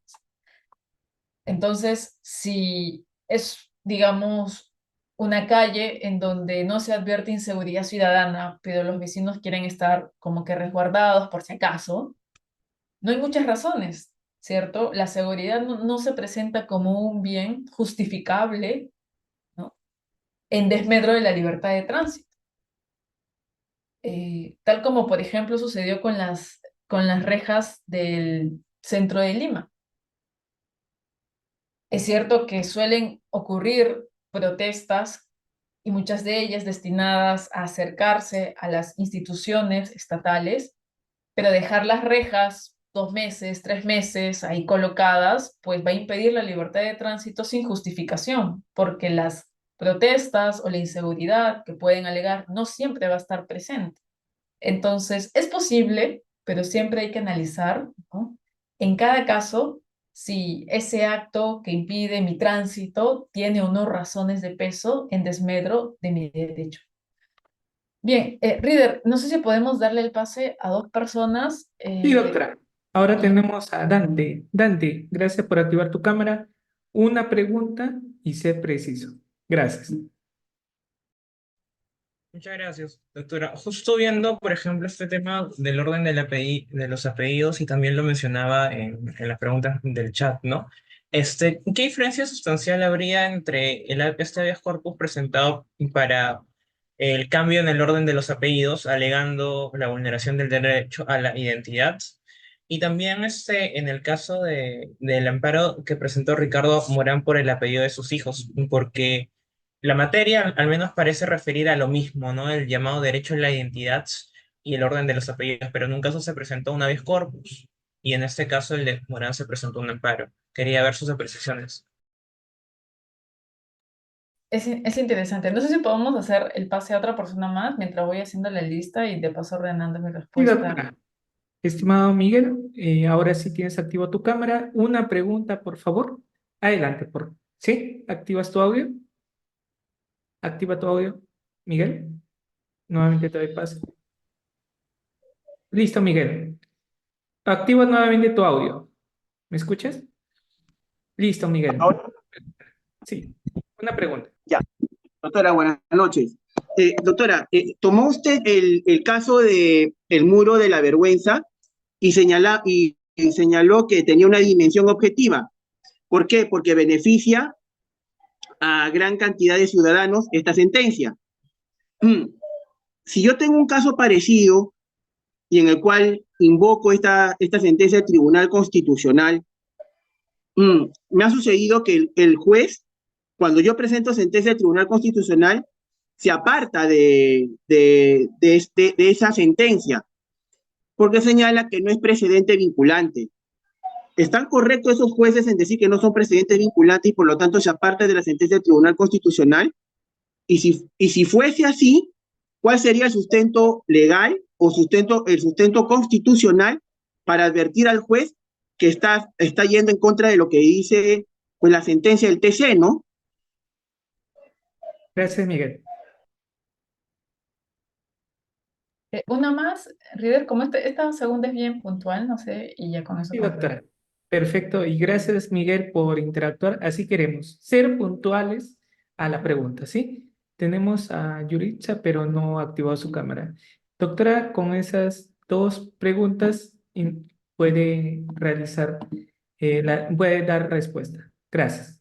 Entonces, si es, digamos, una calle en donde no se advierte inseguridad ciudadana, pero los vecinos quieren estar como que resguardados por si acaso, no hay muchas razones, ¿cierto? La seguridad no se presenta como un bien justificable, ¿no? En desmedro de la libertad de tránsito. Tal como, por ejemplo, sucedió con las rejas del centro de Lima. Es cierto que suelen ocurrir protestas y muchas de ellas destinadas a acercarse a las instituciones estatales, pero dejar las rejas 2 meses, 3 meses ahí colocadas, pues va a impedir la libertad de tránsito sin justificación, porque las protestas o la inseguridad que pueden alegar no siempre va a estar presente. Entonces, es posible, pero siempre hay que analizar, ¿no? En cada caso, si ese acto que impide mi tránsito tiene o no razones de peso en desmedro de mi derecho. Bien, Reader, no sé si podemos darle el pase a dos personas. Sí, doctora. Ahora Y tenemos a Dante. Dante, gracias por activar tu cámara. Una pregunta y sé preciso. Gracias. Muchas gracias, doctora. Justo viendo, por ejemplo, este tema del orden de los apellidos y también lo mencionaba en las preguntas del chat, ¿no? ¿Qué diferencia sustancial habría entre este habeas corpus presentado para el cambio en el orden de los apellidos, alegando la vulneración del derecho a la identidad? Y también en el caso del amparo que presentó Ricardo Morán por el apellido de sus hijos, porque la materia al menos parece referir a lo mismo, ¿no? El llamado derecho a la identidad y el orden de los apellidos, pero en un caso se presentó un habeas corpus y en este caso el de Morán se presentó un amparo. Quería ver sus apreciaciones. es interesante. No sé si podemos hacer el pase a otra persona más mientras voy haciendo la lista y de paso ordenando mi Sí, respuesta. doctora. Estimado Miguel, ahora sí tienes activo tu cámara. Una pregunta, por favor. Adelante, por. ¿Sí? ¿Activas tu audio? Activa tu audio, Miguel. Nuevamente te doy paso. Listo, Miguel. Activa nuevamente tu audio. ¿Me escuchas? Listo, Miguel. Ahora, Sí. Una pregunta. ya, doctora, buenas noches. Doctora, tomó usted el caso de el muro de la vergüenza y señaló que tenía una dimensión objetiva. ¿Por qué? Porque beneficia a gran cantidad de ciudadanos esta sentencia. Mm, Si yo tengo un caso parecido y en el cual invoco esta sentencia del Tribunal Constitucional, me ha sucedido que el juez, cuando yo presento sentencia del Tribunal Constitucional, se aparta de esa sentencia, porque señala que no es precedente vinculante. ¿Están correctos esos jueces en decir que no son precedentes vinculantes y por lo tanto se aparta de la sentencia del Tribunal Constitucional? Y si fuese así, ¿cuál sería el sustento legal o el sustento constitucional para advertir al juez que está yendo en contra de lo que dice pues, la sentencia del TC, ¿no? Gracias, Miguel. Una más, Reader, como esta segunda es bien puntual, no sé, y ya con eso Sí, concluyo. doctora. Perfecto. Y gracias, Miguel, por interactuar. Así queremos ser puntuales a la pregunta, ¿sí? Tenemos a Yuritza, pero no activó su cámara. Doctora, con esas dos preguntas puede realizar puede dar respuesta. Gracias.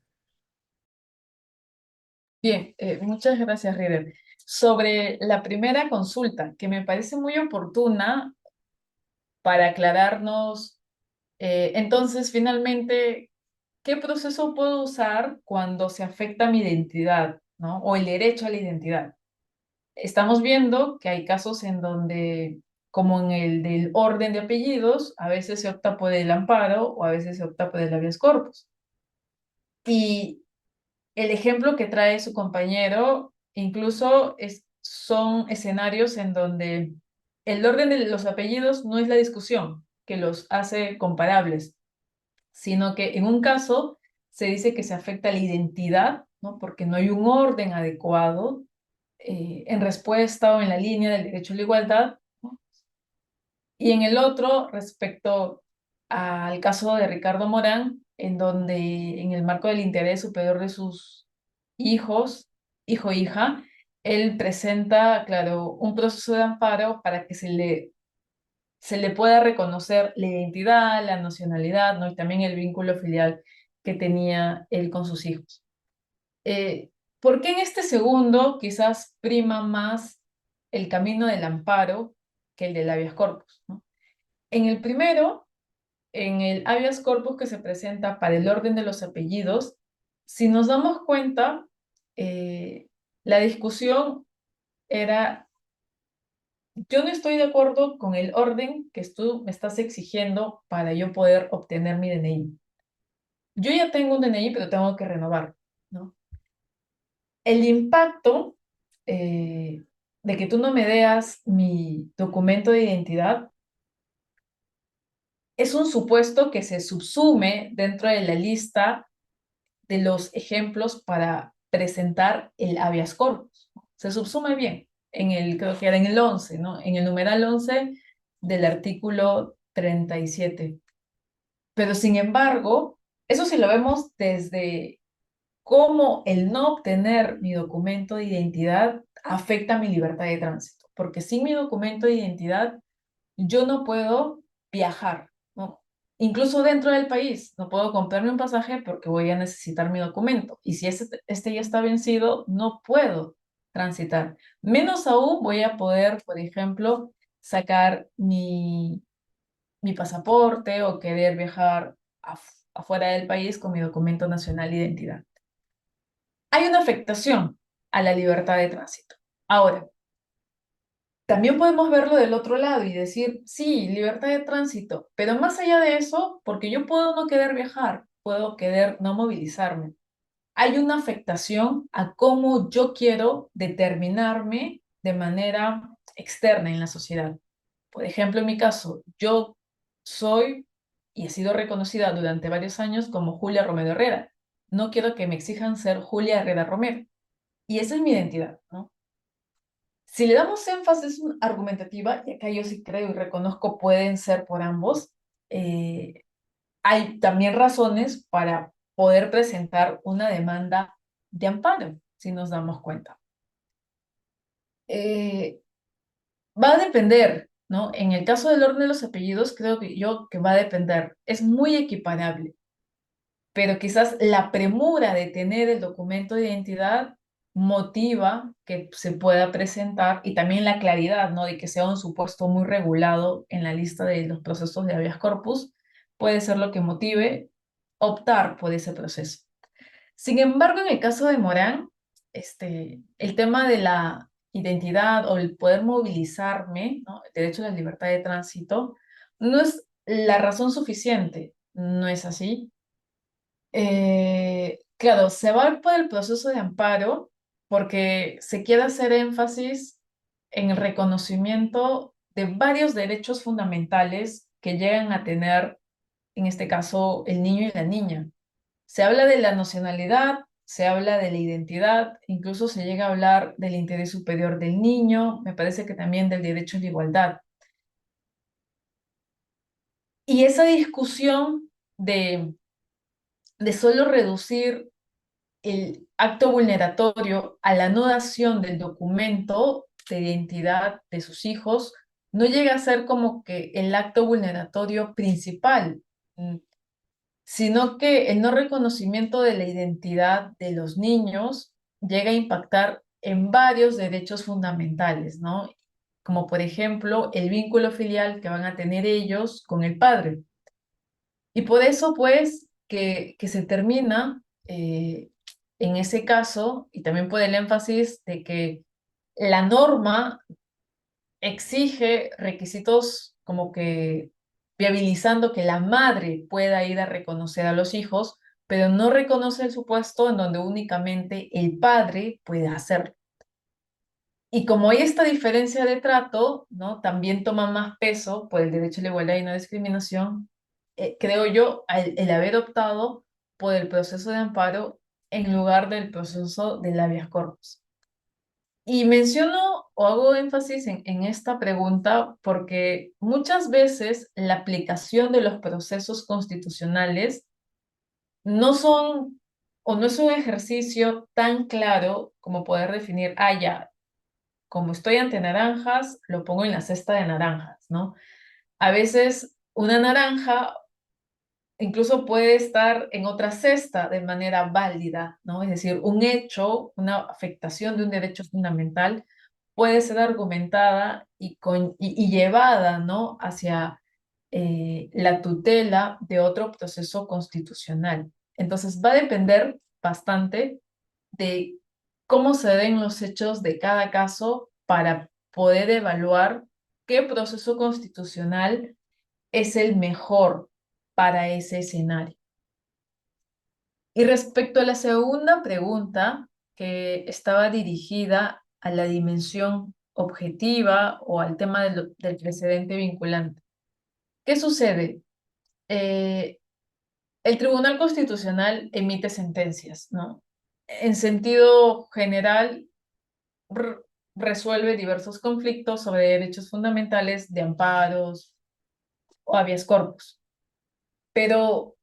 Bien, muchas gracias, Rieder. Sobre la primera consulta, que me parece muy oportuna para aclararnos, entonces, finalmente, ¿qué proceso puedo usar cuando se afecta mi identidad, ¿no? O el derecho a la identidad. Estamos viendo que hay casos en donde, como en el del orden de apellidos, a veces se opta por el amparo o a veces se opta por el habeas corpus. Y el ejemplo que trae su compañero incluso son escenarios en donde el orden de los apellidos no es la discusión que los hace comparables, sino que en un caso se dice que se afecta la identidad, ¿no? Porque no hay un orden adecuado en respuesta o en la línea del derecho a la igualdad, ¿no? Y en el otro, respecto al caso de Ricardo Morán, en donde en el marco del interés superior de sus hijos, hijo e hija, él presenta, claro, un proceso de amparo para que se le pueda reconocer la identidad, la nacionalidad, ¿no? Y también el vínculo filial que tenía él con sus hijos. Eh, ¿Por qué en este segundo quizás prima más el camino del amparo que el del habeas corpus, ¿no? En el primero, en el habeas corpus que se presenta para el orden de los apellidos, si nos damos cuenta, la discusión era, yo no estoy de acuerdo con el orden que tú me estás exigiendo para yo poder obtener mi DNI. Yo ya tengo un DNI, pero tengo que renovar, ¿no? El impacto de que tú no me deas mi documento de identidad es un supuesto que se subsume dentro de la lista de los ejemplos para presentar el habeas corpus. Se subsume bien, creo que era en el 11, ¿no? En el numeral 11 del artículo 37. Pero sin embargo, eso si lo vemos desde cómo el no obtener mi documento de identidad afecta mi libertad de tránsito, porque sin mi documento de identidad yo no puedo viajar, ¿no? Incluso dentro del país, no puedo comprarme un pasaje porque voy a necesitar mi documento. Y si este ya está vencido, no puedo transitar. Menos aún voy a poder, por ejemplo, sacar mi pasaporte o querer viajar afuera del país con mi documento nacional de identidad. Hay una afectación a la libertad de tránsito. Ahora, también podemos verlo del otro lado y decir, sí, libertad de tránsito, pero más allá de eso, porque yo puedo no querer viajar, puedo querer no movilizarme. Hay una afectación a cómo yo quiero determinarme de manera externa en la sociedad. Por ejemplo, en mi caso, yo soy y he sido reconocida durante varios años como Julia Romero Herrera. No quiero que me exijan ser Julia Herrera Romero. Y esa es mi identidad, ¿no? Si le damos énfasis argumentativa, y acá yo sí creo y reconozco pueden ser por ambos, hay también razones para poder presentar una demanda de amparo, si nos damos cuenta. Va a depender, ¿no? En el caso del orden de los apellidos, creo que va a depender. Es muy equiparable, pero quizás la premura de tener el documento de identidad motiva que se pueda presentar y también la claridad, ¿no? De que sea un supuesto muy regulado en la lista de los procesos de habeas corpus, puede ser lo que motive optar por ese proceso. Sin embargo, en el caso de Morán, el tema de la identidad o el poder movilizarme, ¿no? El derecho a la libertad de tránsito, no es la razón suficiente, no es así. Claro, se va por el proceso de amparo porque se quiere hacer énfasis en el reconocimiento de varios derechos fundamentales que llegan a tener, en este caso, el niño y la niña. Se habla de la nacionalidad, se habla de la identidad, incluso se llega a hablar del interés superior del niño, me parece que también del derecho a la igualdad. Y esa discusión de solo reducir el acto vulneratorio a la no dación del documento de identidad de sus hijos no llega a ser como que el acto vulneratorio principal. sino que el no reconocimiento de la identidad de los niños llega a impactar en varios derechos fundamentales, ¿no? Como por ejemplo el vínculo filial que van a tener ellos con el padre. Y por eso, pues, que se termina en ese caso, y también por el énfasis de que la norma exige requisitos como que viabilizando que la madre pueda ir a reconocer a los hijos, pero no reconoce el supuesto en donde únicamente el padre puede hacerlo. Y como hay esta diferencia de trato, ¿no? También toma más peso por el derecho a la igualdad y no discriminación, creo yo, el haber optado por el proceso de amparo en lugar del proceso de habeas corpus. Y menciono o hago énfasis en esta pregunta porque muchas veces la aplicación de los procesos constitucionales no son o no es un ejercicio tan claro como poder definir, ya, como estoy ante naranjas, lo pongo en la cesta de naranjas, ¿no? A veces una naranja incluso puede estar en otra cesta de manera válida, ¿no? Es decir, un hecho, una afectación de un derecho fundamental puede ser argumentada y llevada, ¿no? Hacia la tutela de otro proceso constitucional. Entonces, va a depender bastante de cómo se den los hechos de cada caso para poder evaluar qué proceso constitucional es el mejor para ese escenario. Y respecto a la segunda pregunta, que estaba dirigida a la dimensión objetiva o al tema del precedente vinculante. ¿Qué sucede? El Tribunal Constitucional emite sentencias, ¿no? En sentido general, r- resuelve diversos conflictos sobre derechos fundamentales de amparos o habeas corpus. Pero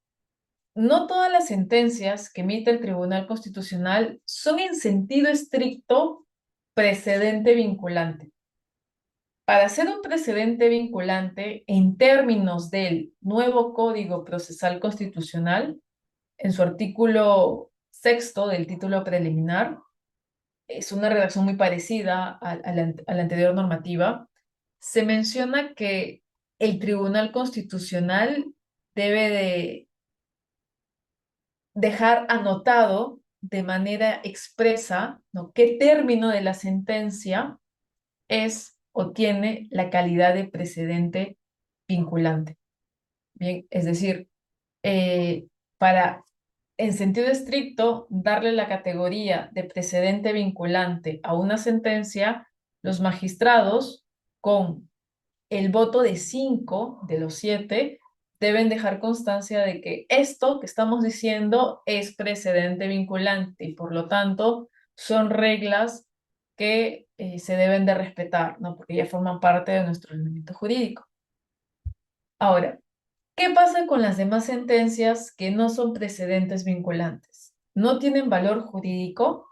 no todas las sentencias que emite el Tribunal Constitucional son en sentido estricto precedente vinculante. Para ser un precedente vinculante en términos del nuevo Código Procesal Constitucional, en su artículo sexto del título preliminar, es una redacción muy parecida a la anterior normativa, se menciona que el Tribunal Constitucional debe de dejar anotado de manera expresa, ¿no? qué término de la sentencia es o tiene la calidad de precedente vinculante. Bien, es decir, eh, para, en sentido estricto, darle la categoría de precedente vinculante a una sentencia, los magistrados, con el voto de 5 de los 7, deben dejar constancia de que esto que estamos diciendo es precedente vinculante y por lo tanto son reglas que se deben de respetar, ¿no? Porque ya forman parte de nuestro ordenamiento jurídico. Ahora, ¿qué pasa con las demás sentencias que no son precedentes vinculantes? ¿No tienen valor jurídico?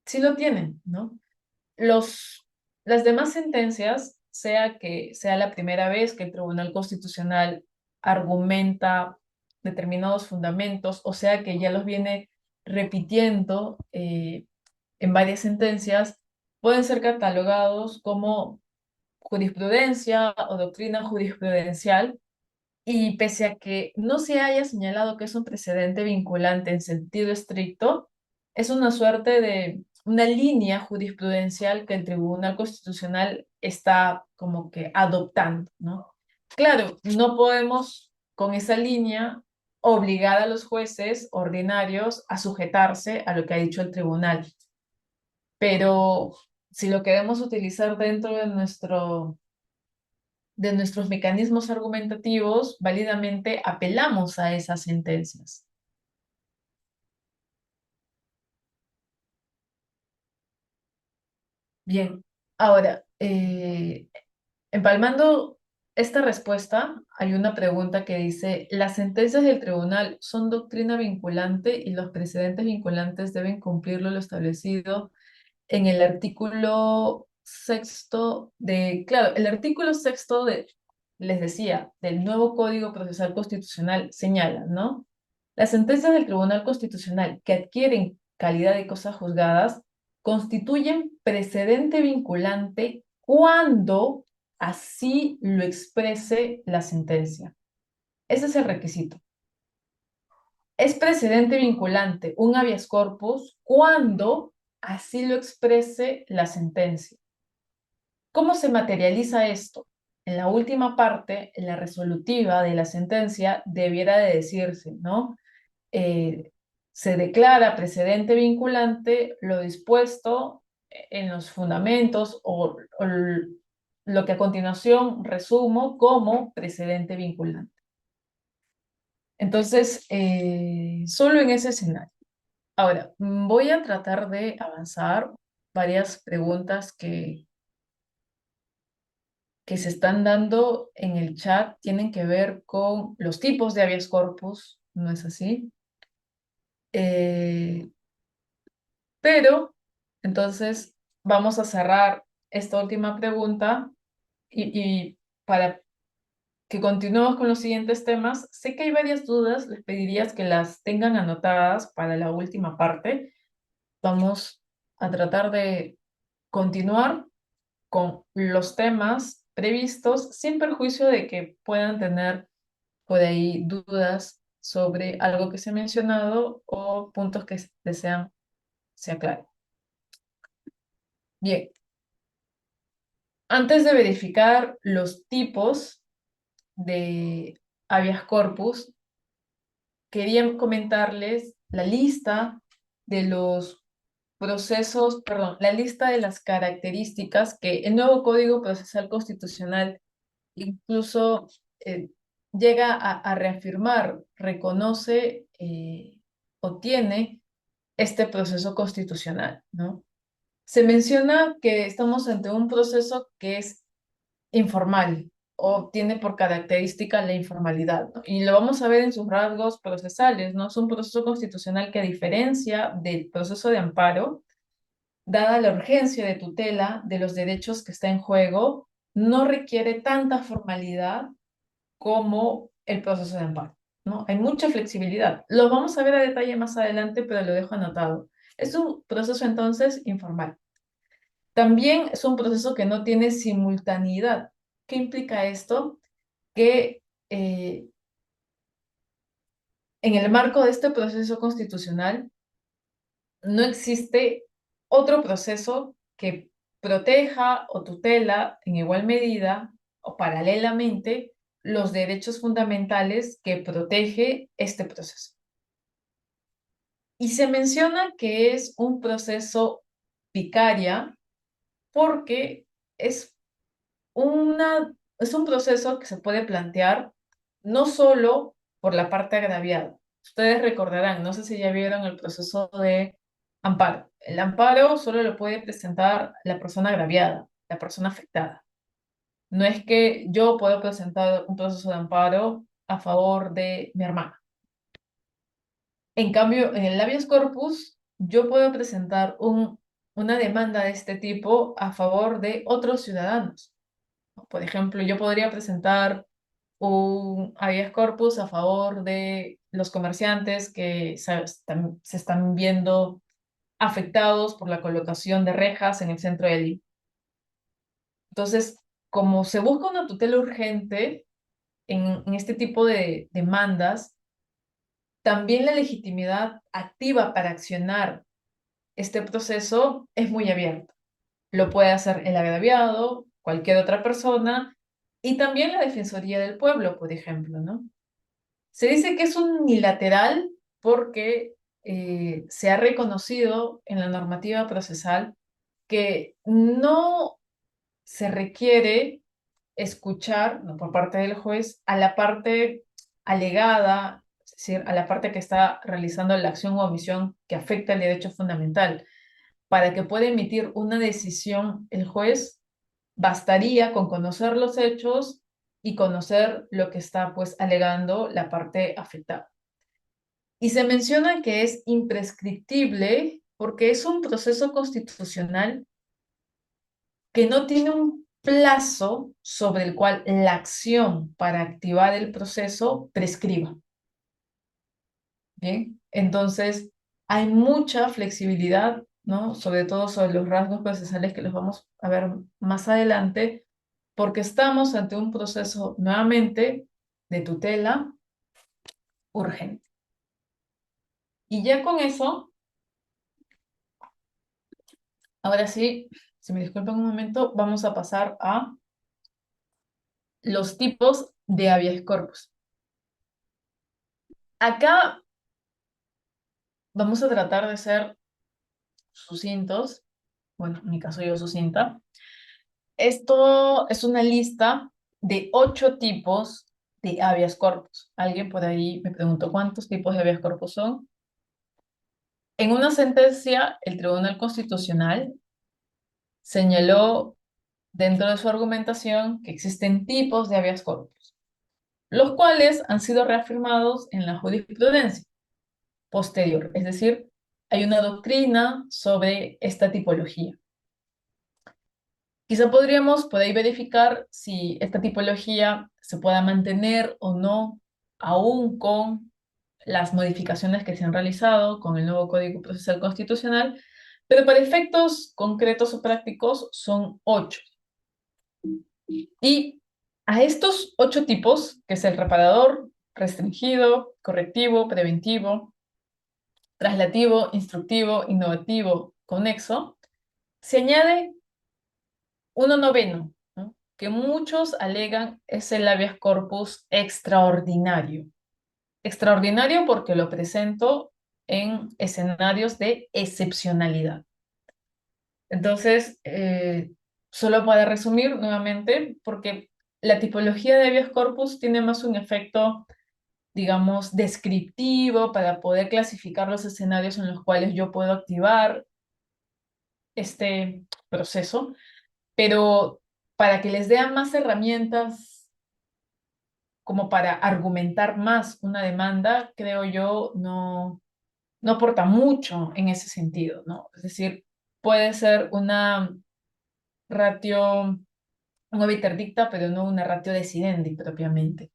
Sí lo tienen, ¿no? Las demás sentencias, sea que sea la primera vez que el Tribunal Constitucional argumenta determinados fundamentos, o sea que ya los viene repitiendo en varias sentencias, pueden ser catalogados como jurisprudencia o doctrina jurisprudencial, y pese a que no se haya señalado que es un precedente vinculante en sentido estricto, es una suerte de una línea jurisprudencial que el Tribunal Constitucional está como que adoptando, ¿no? Claro, no podemos con esa línea obligar a los jueces ordinarios a sujetarse a lo que ha dicho el tribunal, pero si lo queremos utilizar dentro de nuestros mecanismos argumentativos, válidamente apelamos a esas sentencias. Bien, ahora, empalmando esta respuesta, hay una pregunta que dice, ¿las sentencias del tribunal son doctrina vinculante y los precedentes vinculantes deben cumplir lo establecido en el artículo sexto de, claro, el artículo sexto les decía, del nuevo Código Procesal Constitucional señala, ¿no? Las sentencias del Tribunal Constitucional que adquieren calidad de cosas juzgadas constituyen precedente vinculante cuando así lo exprese la sentencia. Ese es el requisito. Es precedente vinculante un habeas corpus cuando así lo exprese la sentencia. ¿Cómo se materializa esto? En la última parte, en la resolutiva de la sentencia, debiera de decirse, ¿no? Se declara precedente vinculante lo dispuesto en los fundamentos o lo que a continuación resumo como precedente vinculante. Entonces, solo en ese escenario. Ahora, voy a tratar de avanzar varias preguntas que se están dando en el chat tienen que ver con los tipos de habeas corpus, ¿no es así? Pero, entonces, vamos a cerrar esta última pregunta y para que continuemos con los siguientes temas, sé que hay varias dudas, les pediría que las tengan anotadas para la última parte. Vamos a tratar de continuar con los temas previstos sin perjuicio de que puedan tener por ahí dudas sobre algo que se ha mencionado o puntos que desean se aclaren. Bien, antes de verificar los tipos de habeas corpus, quería comentarles la lista de los procesos, perdón, la lista de las características que el nuevo Código Procesal Constitucional incluso llega a reafirmar, reconoce o tiene este proceso constitucional, ¿no? Se menciona que estamos ante un proceso que es informal o tiene por característica la informalidad, ¿no? Y lo vamos a ver en sus rasgos procesales, ¿no? Es un proceso constitucional que a diferencia del proceso de amparo, dada la urgencia de tutela de los derechos que está en juego, no requiere tanta formalidad como el proceso de amparo, ¿no? Hay mucha flexibilidad. Lo vamos a ver a detalle más adelante, pero lo dejo anotado. Es un proceso entonces informal. También es un proceso que no tiene simultaneidad. ¿Qué implica esto? Que en el marco de este proceso constitucional no existe otro proceso que proteja o tutela en igual medida o paralelamente los derechos fundamentales que protege este proceso. Y se menciona que es un proceso vicaria porque es es un proceso que se puede plantear no solo por la parte agraviada. Ustedes recordarán, no sé si ya vieron el proceso de amparo. El amparo solo lo puede presentar la persona agraviada, la persona afectada. No es que yo pueda presentar un proceso de amparo a favor de mi hermana. En cambio, en el habeas corpus, yo puedo presentar una demanda de este tipo a favor de otros ciudadanos. Por ejemplo, yo podría presentar un habeas corpus a favor de los comerciantes que se están viendo afectados por la colocación de rejas en el centro de Lima. Entonces, como se busca una tutela urgente en este tipo de demandas, también la legitimidad activa para accionar este proceso es muy abierta. Lo puede hacer el agraviado, cualquier otra persona, y también la Defensoría del Pueblo, por ejemplo, ¿no? Se dice que es unilateral porque se ha reconocido en la normativa procesal que no se requiere escuchar, ¿no?, por parte del juez a la parte alegada, es decir, a la parte que está realizando la acción o omisión que afecta el derecho fundamental. Para que pueda emitir una decisión el juez, bastaría con conocer los hechos y conocer lo que está pues alegando la parte afectada. Y se menciona que es imprescriptible porque es un proceso constitucional que no tiene un plazo sobre el cual la acción para activar el proceso prescriba. Bien, entonces hay mucha flexibilidad, ¿no? Sobre todo sobre los rasgos procesales que los vamos a ver más adelante, porque estamos ante un proceso nuevamente de tutela urgente. Y ya con eso, ahora sí, si me disculpan un momento, vamos a pasar a los tipos de habeas corpus. Acá vamos a tratar de ser sucintos, bueno, en mi caso yo sucinta. Esto es una lista de 8 tipos de habeas corpus. Alguien por ahí me preguntó cuántos tipos de habeas corpus son. En una sentencia, el Tribunal Constitucional señaló dentro de su argumentación que existen tipos de habeas corpus, los cuales han sido reafirmados en la jurisprudencia posterior. Es decir, hay una doctrina sobre esta tipología. Quizá podríamos por ahí verificar si esta tipología se pueda mantener o no, aún con las modificaciones que se han realizado con el nuevo Código Procesal Constitucional, pero para efectos concretos o prácticos son 8. Y a estos 8 tipos, que es el reparador, restringido, correctivo, preventivo, traslativo, instructivo, innovativo, conexo, se añade uno noveno, ¿no? Que muchos alegan es el habeas corpus extraordinario. Extraordinario porque lo presento en escenarios de excepcionalidad. Entonces, solo para resumir nuevamente, porque la tipología de habeas corpus tiene más un efecto, digamos, descriptivo para poder clasificar los escenarios en los cuales yo puedo activar este proceso, pero para que les dé más herramientas como para argumentar más una demanda, creo yo, no aporta mucho en ese sentido, ¿no? Es decir, puede ser una ratio, un obiter dicta, pero no una ratio decidendi propiamente.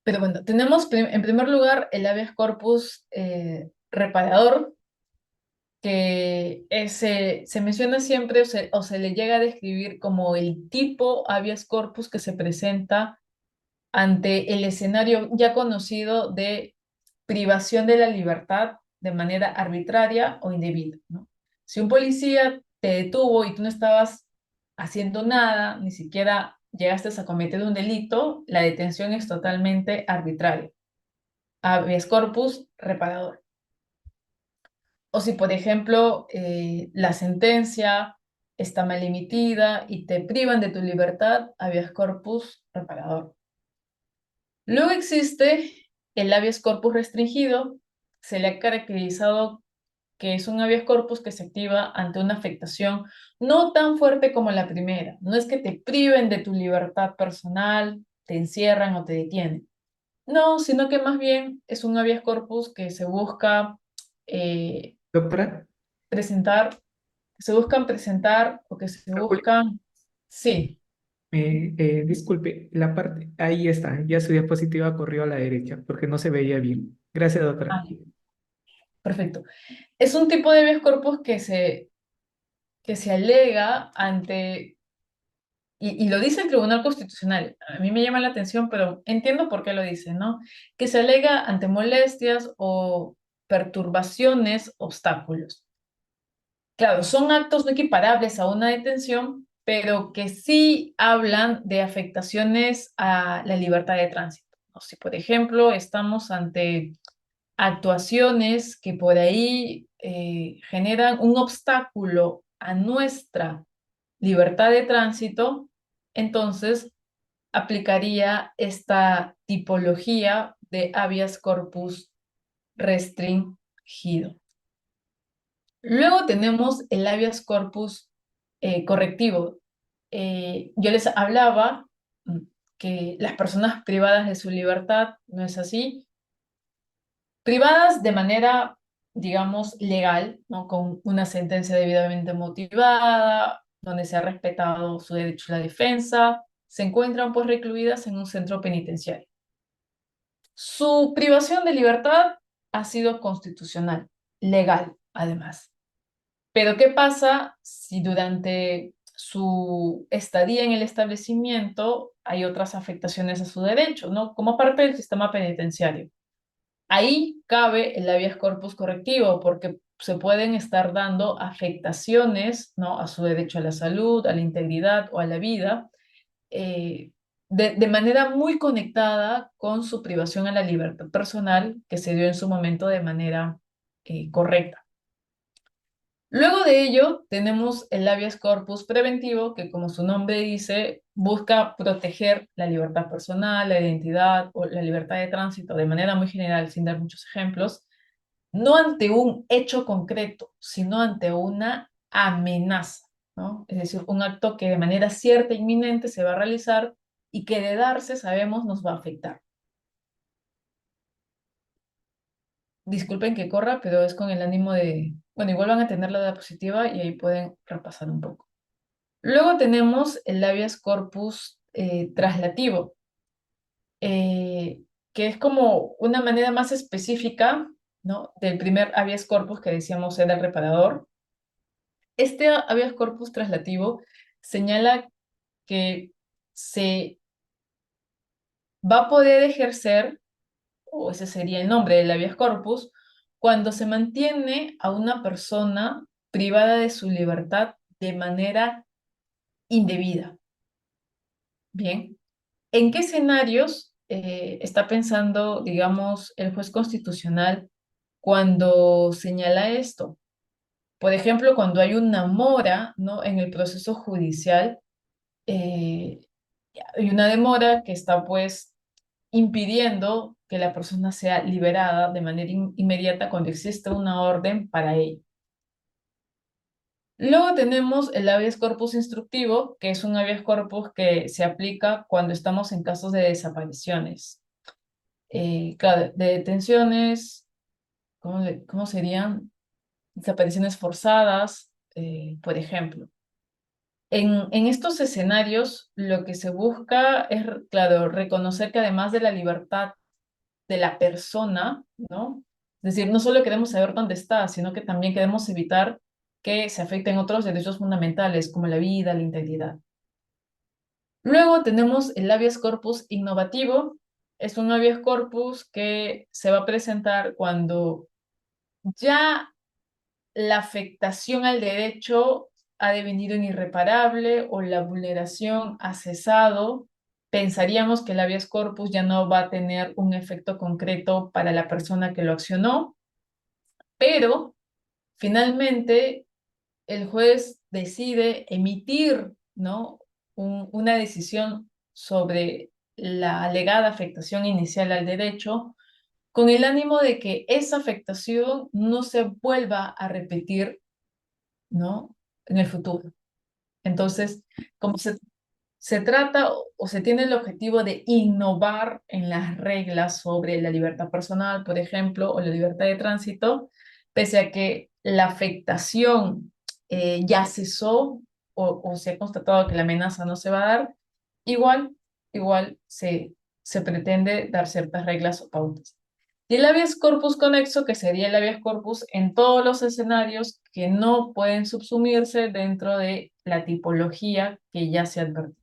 Pero bueno, tenemos en primer lugar el habeas corpus reparador, que se menciona siempre o se le llega a describir como el tipo habeas corpus que se presenta ante el escenario ya conocido de privación de la libertad de manera arbitraria o indebida, ¿no? Si un policía te detuvo y tú no estabas haciendo nada, ni siquiera llegaste a cometer un delito, la detención es totalmente arbitraria. Habeas corpus reparador. O si, por ejemplo, la sentencia está mal emitida y te privan de tu libertad, habeas corpus reparador. Luego existe el habeas corpus restringido. Se le ha caracterizado que es un habeas corpus que se activa ante una afectación no tan fuerte como la primera. No es que te priven de tu libertad personal, te encierran o te detienen. No, sino que más bien es un habeas corpus que se busca Doctora, presentar, se buscan presentar o que se buscan, sí. disculpe, la parte, ahí está, ya su diapositiva corrió a la derecha porque no se veía bien. Gracias, doctora. Ah, perfecto. Es un tipo de habeas corpus que se alega ante, y lo dice el Tribunal Constitucional, a mí me llama la atención, pero entiendo por qué lo dice, ¿no? Que se alega ante molestias o perturbaciones, obstáculos. Claro, son actos no equiparables a una detención, pero que sí hablan de afectaciones a la libertad de tránsito, ¿no? Si, por ejemplo, estamos ante actuaciones que por ahí generan un obstáculo a nuestra libertad de tránsito, entonces aplicaría esta tipología de habeas corpus restringido. Luego tenemos el habeas corpus correctivo. Yo les hablaba que las personas privadas de su libertad, no es así, privadas de manera, digamos, legal, ¿no? Con una sentencia debidamente motivada, donde se ha respetado su derecho a la defensa, se encuentran pues recluidas en un centro penitenciario. Su privación de libertad ha sido constitucional, legal, además. Pero ¿qué pasa si durante su estadía en el establecimiento hay otras afectaciones a su derecho, ¿no? Como parte del sistema penitenciario. Ahí cabe el habeas corpus correctivo, porque se pueden estar dando afectaciones, ¿no? A su derecho a la salud, a la integridad o a la vida, eh, de manera muy conectada con su privación a la libertad personal que se dio en su momento de manera correcta. Luego de ello, tenemos el habeas corpus preventivo, que como su nombre dice, busca proteger la libertad personal, la identidad o la libertad de tránsito de manera muy general, sin dar muchos ejemplos, no ante un hecho concreto, sino ante una amenaza, ¿no? Es decir, un acto que de manera cierta e inminente se va a realizar y que de darse sabemos nos va a afectar. Disculpen que corra, pero es con el ánimo de, bueno, igual van a tener la diapositiva y ahí pueden repasar un poco. Luego tenemos el habeas corpus traslativo, que es como una manera más específica, ¿no? Del primer habeas corpus que decíamos era el reparador. Este habeas corpus traslativo señala que se va a poder ejercer, o ese sería el nombre del habeas corpus, cuando se mantiene a una persona privada de su libertad de manera indebida. Bien, ¿en qué escenarios está pensando, digamos, el juez constitucional cuando señala esto? Por ejemplo, cuando hay una mora, ¿no? En el proceso judicial, eh, hay una demora que está pues impidiendo que la persona sea liberada de manera inmediata cuando existe una orden para ello. Luego tenemos el habeas corpus instructivo, que es un habeas corpus que se aplica cuando estamos en casos de desapariciones. Claro, de detenciones, ¿cómo serían? Desapariciones forzadas, por ejemplo. En estos escenarios, lo que se busca es, claro, reconocer que además de la libertad de la persona, ¿no? Es decir, no solo queremos saber dónde está, sino que también queremos evitar que se afecten otros derechos fundamentales, como la vida, la integridad. Luego tenemos el habeas corpus innovativo. Es un habeas corpus que se va a presentar cuando ya la afectación al derecho ha devenido irreparable o la vulneración ha cesado. Pensaríamos que el habeas corpus ya no va a tener un efecto concreto para la persona que lo accionó, pero finalmente el juez decide emitir, ¿no? Una decisión sobre la alegada afectación inicial al derecho con el ánimo de que esa afectación no se vuelva a repetir, ¿no? En el futuro. Entonces, como se trata o se tiene el objetivo de innovar en las reglas sobre la libertad personal, por ejemplo, o la libertad de tránsito, pese a que la afectación ya cesó o se ha constatado que la amenaza no se va a dar, igual se pretende dar ciertas reglas o pautas. Y el habeas corpus conexo, que sería el habeas corpus en todos los escenarios que no pueden subsumirse dentro de la tipología que ya se advirtió.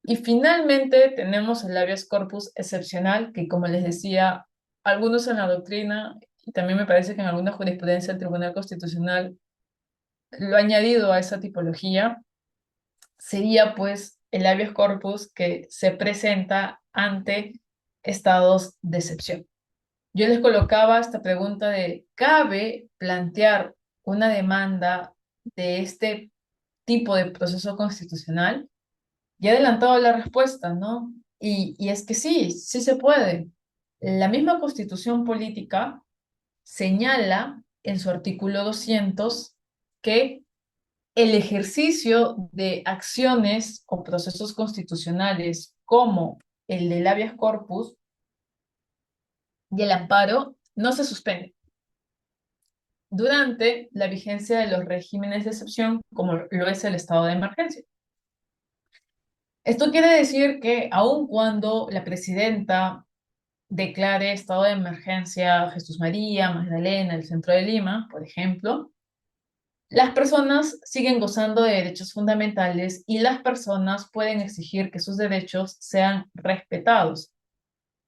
Y finalmente tenemos el habeas corpus excepcional, que como les decía, algunos en la doctrina, y también me parece que en alguna jurisprudencia del Tribunal Constitucional lo ha añadido a esa tipología, sería pues el habeas corpus que se presenta ante estados de excepción. Yo les colocaba esta pregunta de, ¿cabe plantear una demanda de este tipo de proceso constitucional? Y he adelantado la respuesta, ¿no? Y es que sí se puede. La misma Constitución Política señala en su artículo 200 que el ejercicio de acciones o procesos constitucionales como el del habeas corpus y el amparo no se suspende. durante la vigencia de los regímenes de excepción, como lo es el estado de emergencia. Esto quiere decir que aun cuando la presidenta declare estado de emergencia Jesús María, Magdalena, el centro de Lima, por ejemplo, las personas siguen gozando de derechos fundamentales y las personas pueden exigir que sus derechos sean respetados,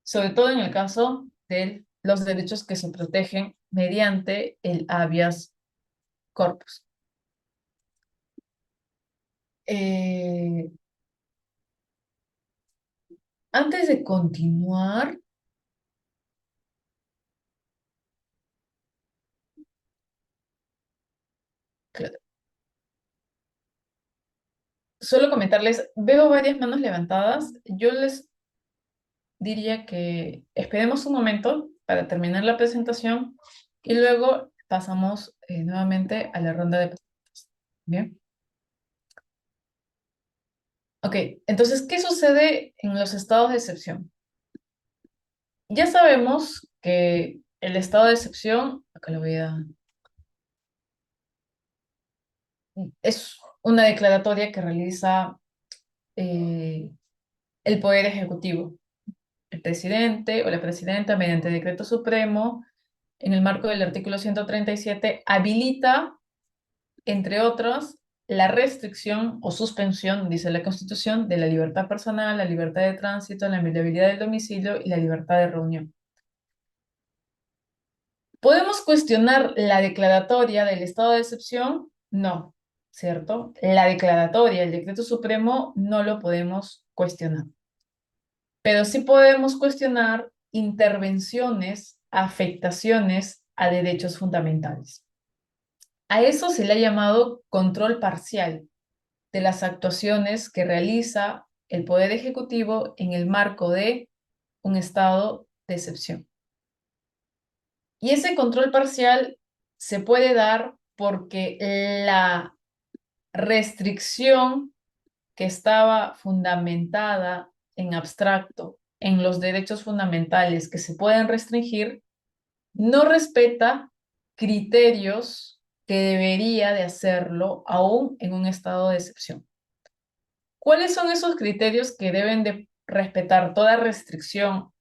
sobre todo en el caso de los derechos que se protegen mediante el habeas corpus. Eh, Antes de continuar, claro, solo comentarles, veo varias manos levantadas. Yo les diría que esperemos un momento para terminar la presentación y luego pasamos nuevamente a la ronda de preguntas. Bien. Ok, entonces, ¿qué sucede en los estados de excepción? Ya sabemos que el estado de excepción, acá lo voy a... es una declaratoria que realiza eh, el Poder Ejecutivo, el presidente o la presidenta, mediante decreto supremo, en el marco del artículo 137, habilita, entre otros, la restricción o suspensión, dice la Constitución, de la libertad personal, la libertad de tránsito, la inviolabilidad del domicilio y la libertad de reunión. ¿Podemos cuestionar la declaratoria del estado de excepción? No, ¿cierto? La declaratoria, el decreto supremo, no lo podemos cuestionar. Pero sí podemos cuestionar intervenciones, afectaciones a derechos fundamentales. A eso se le ha llamado control parcial de las actuaciones que realiza el Poder Ejecutivo en el marco de un estado de excepción. Y ese control parcial se puede dar porque la restricción que estaba fundamentada en abstracto en los derechos fundamentales que se pueden restringir no respeta criterios que debería de hacerlo aún en un estado de excepción. ¿Cuáles son esos criterios que deben de respetar toda restricción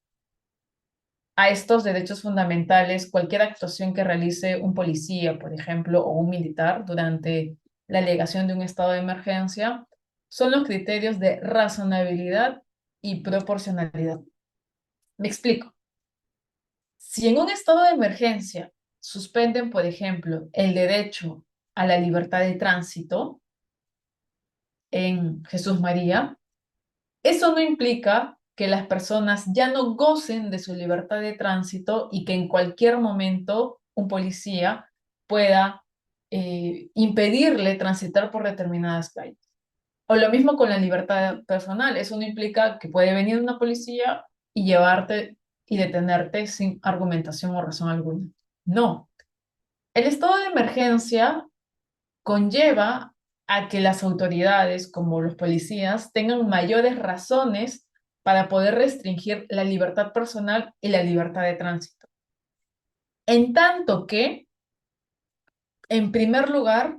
a estos derechos fundamentales, cualquier actuación que realice un policía, por ejemplo, o un militar durante la alegación de un estado de emergencia? Son los criterios de razonabilidad y proporcionalidad. Me explico. Si en un estado de emergencia suspenden, por ejemplo, el derecho a la libertad de tránsito en Jesús María, eso no implica que las personas ya no gocen de su libertad de tránsito y que en cualquier momento un policía pueda impedirle transitar por determinadas calles. O lo mismo con la libertad personal. Eso no implica que puede venir una policía y llevarte y detenerte sin argumentación o razón alguna. No. El estado de emergencia conlleva a que las autoridades, como los policías, tengan mayores razones para poder restringir la libertad personal y la libertad de tránsito. En tanto que, en primer lugar,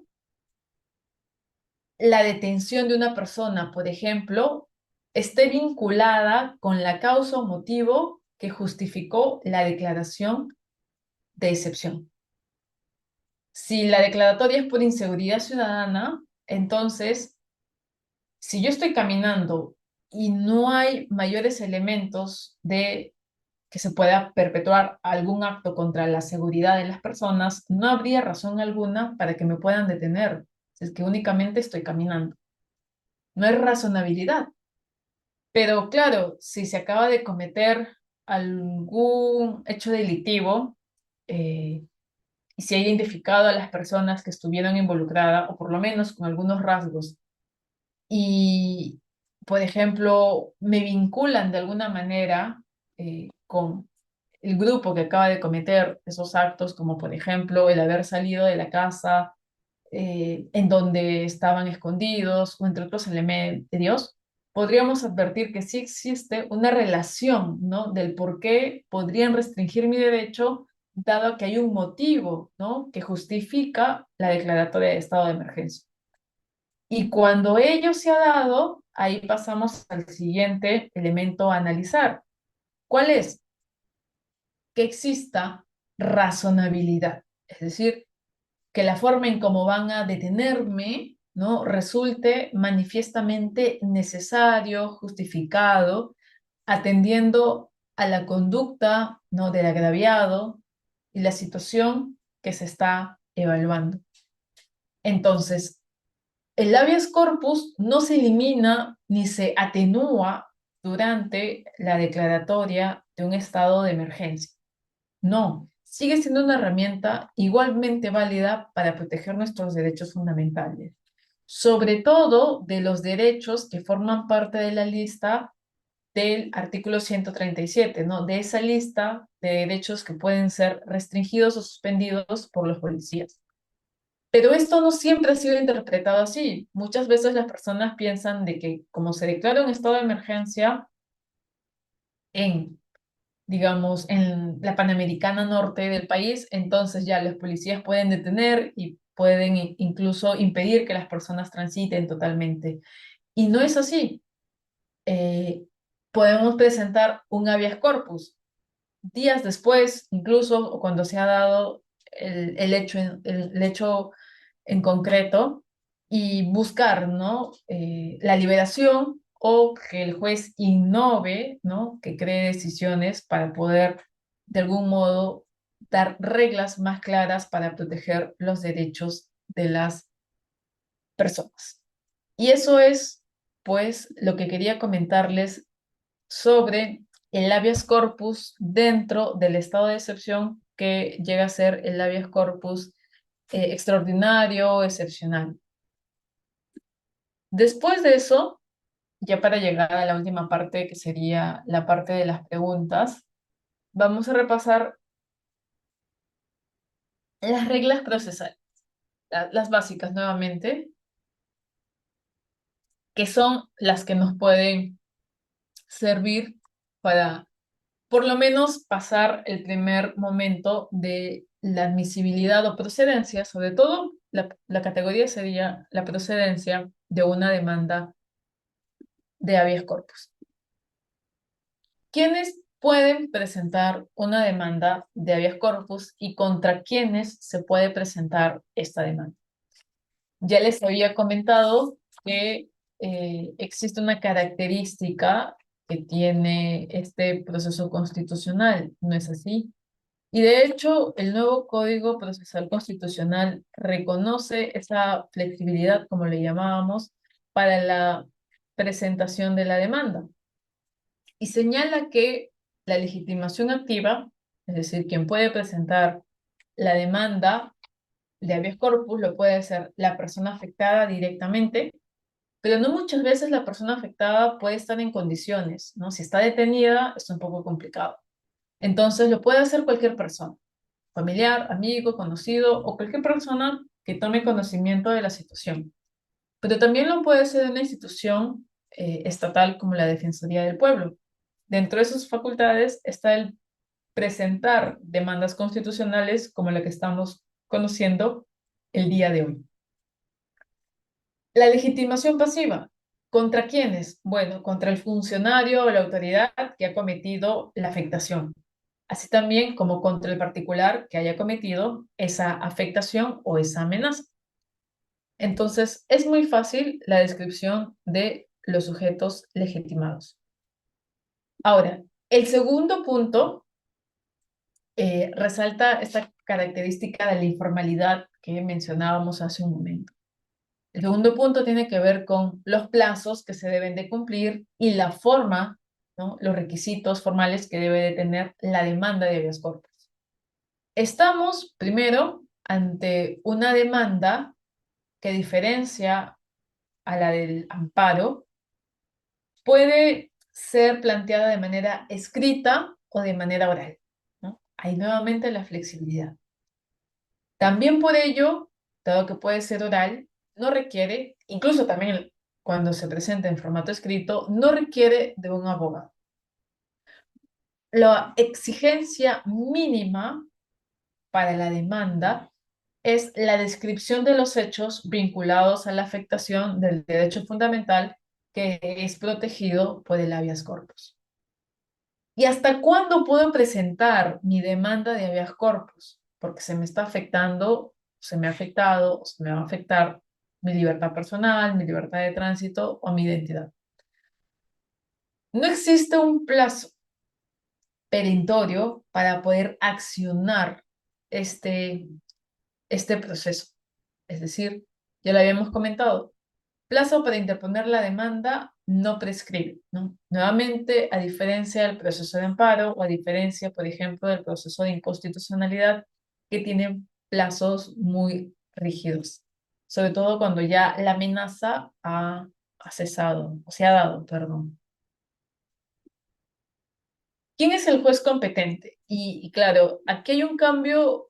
la detención de una persona, por ejemplo, esté vinculada con la causa o motivo que justificó la declaración de excepción. Si la declaratoria es por inseguridad ciudadana, entonces, si yo estoy caminando y no hay mayores elementos de que se pueda perpetuar algún acto contra la seguridad de las personas, no habría razón alguna para que me puedan detener, si es que únicamente estoy caminando. No hay razonabilidad. Pero claro, si se acaba de cometer algún hecho delictivo, y se ha identificado a las personas que estuvieron involucradas, o por lo menos con algunos rasgos, y, por ejemplo, me vinculan de alguna manera con el grupo que acaba de cometer esos actos, como por ejemplo el haber salido de la casa en donde estaban escondidos, o entre otros elementos, podríamos advertir que sí existe una relación, ¿no? Del por qué podrían restringir mi derecho dado que hay un motivo, ¿no?, que justifica la declaratoria de estado de emergencia. Y cuando ello se ha dado, ahí pasamos al siguiente elemento a analizar. ¿Cuál es? Que exista razonabilidad. Es decir, que la forma en cómo van a detenerme, ¿no?, resulte manifiestamente necesario, justificado, atendiendo a la conducta, ¿no?, del agraviado y la situación que se está evaluando. Entonces, el habeas corpus no se elimina ni se atenúa durante la declaratoria de un estado de emergencia. No, sigue siendo una herramienta igualmente válida para proteger nuestros derechos fundamentales, sobre todo de los derechos que forman parte de la lista del artículo 137, ¿no? De esa lista de derechos que pueden ser restringidos o suspendidos por los policías. Pero esto no siempre ha sido interpretado así. Muchas veces las personas piensan de que como se declara un estado de emergencia en, digamos, en la Panamericana Norte del país, entonces ya los policías pueden detener y pueden incluso impedir que las personas transiten totalmente. Y no es así. Eh, Podemos presentar un habeas corpus días después, incluso o cuando se ha dado el hecho en concreto, y buscar, ¿no?, la liberación o que el juez innove, ¿no?, que cree decisiones para poder, de algún modo, dar reglas más claras para proteger los derechos de las personas. Y eso es, pues, lo que quería comentarles sobre el habeas corpus dentro del estado de excepción que llega a ser el habeas corpus extraordinario o excepcional. Después de eso, ya para llegar a la última parte, que sería la parte de las preguntas, vamos a repasar las reglas procesales, las básicas nuevamente, que son las que nos pueden servir para por lo menos pasar el primer momento de la admisibilidad o procedencia, sobre todo la categoría sería la procedencia de una demanda de habeas corpus. ¿Quiénes pueden presentar una demanda de habeas corpus y contra quiénes se puede presentar esta demanda? Ya les había comentado que existe una característica que tiene este proceso constitucional, ¿no es así? Y de hecho, el nuevo Código Procesal Constitucional reconoce esa flexibilidad, como le llamábamos, para la presentación de la demanda. Y señala que la legitimación activa, es decir, quien puede presentar la demanda de habeas corpus, lo puede hacer la persona afectada directamente, pero no muchas veces la persona afectada puede estar en condiciones, ¿no? Si está detenida, es un poco complicado. Entonces, lo puede hacer cualquier persona, familiar, amigo, conocido o cualquier persona que tome conocimiento de la situación. Pero también lo puede hacer una institución estatal como la Defensoría del Pueblo. Dentro de sus facultades está el presentar demandas constitucionales como la que estamos conociendo el día de hoy. La legitimación pasiva. ¿Contra quiénes? Bueno, contra el funcionario o la autoridad que ha cometido la afectación, así también como contra el particular que haya cometido esa afectación o esa amenaza. Entonces, es muy fácil la descripción de los sujetos legitimados. Ahora, el segundo punto resalta esta característica de la informalidad que mencionábamos hace un momento. El segundo punto tiene que ver con los plazos que se deben de cumplir y la forma, ¿no?, los requisitos formales que debe de tener la demanda de habeas corpus. Estamos, primero, ante una demanda que diferencia a la del amparo, puede ser planteada de manera escrita o de manera oral, ¿no? Hay nuevamente la flexibilidad. También por ello, dado que puede ser oral, no requiere, incluso también cuando se presenta en formato escrito, no requiere de un abogado. La exigencia mínima para la demanda es la descripción de los hechos vinculados a la afectación del derecho fundamental que es protegido por el habeas corpus. ¿Y hasta cuándo puedo presentar mi demanda de habeas corpus? Porque se me está afectando, se me ha afectado, o se me va a afectar mi libertad personal, mi libertad de tránsito o mi identidad. No existe un plazo perentorio para poder accionar este proceso. Es decir, ya lo habíamos comentado, plazo para interponer la demanda no prescribe, ¿no? Nuevamente, a diferencia del proceso de amparo o a diferencia, por ejemplo, del proceso de inconstitucionalidad, que tienen plazos muy rígidos, sobre todo cuando ya la amenaza ha cesado, o se ha dado, perdón. ¿Quién es el juez competente? Y claro, aquí hay un cambio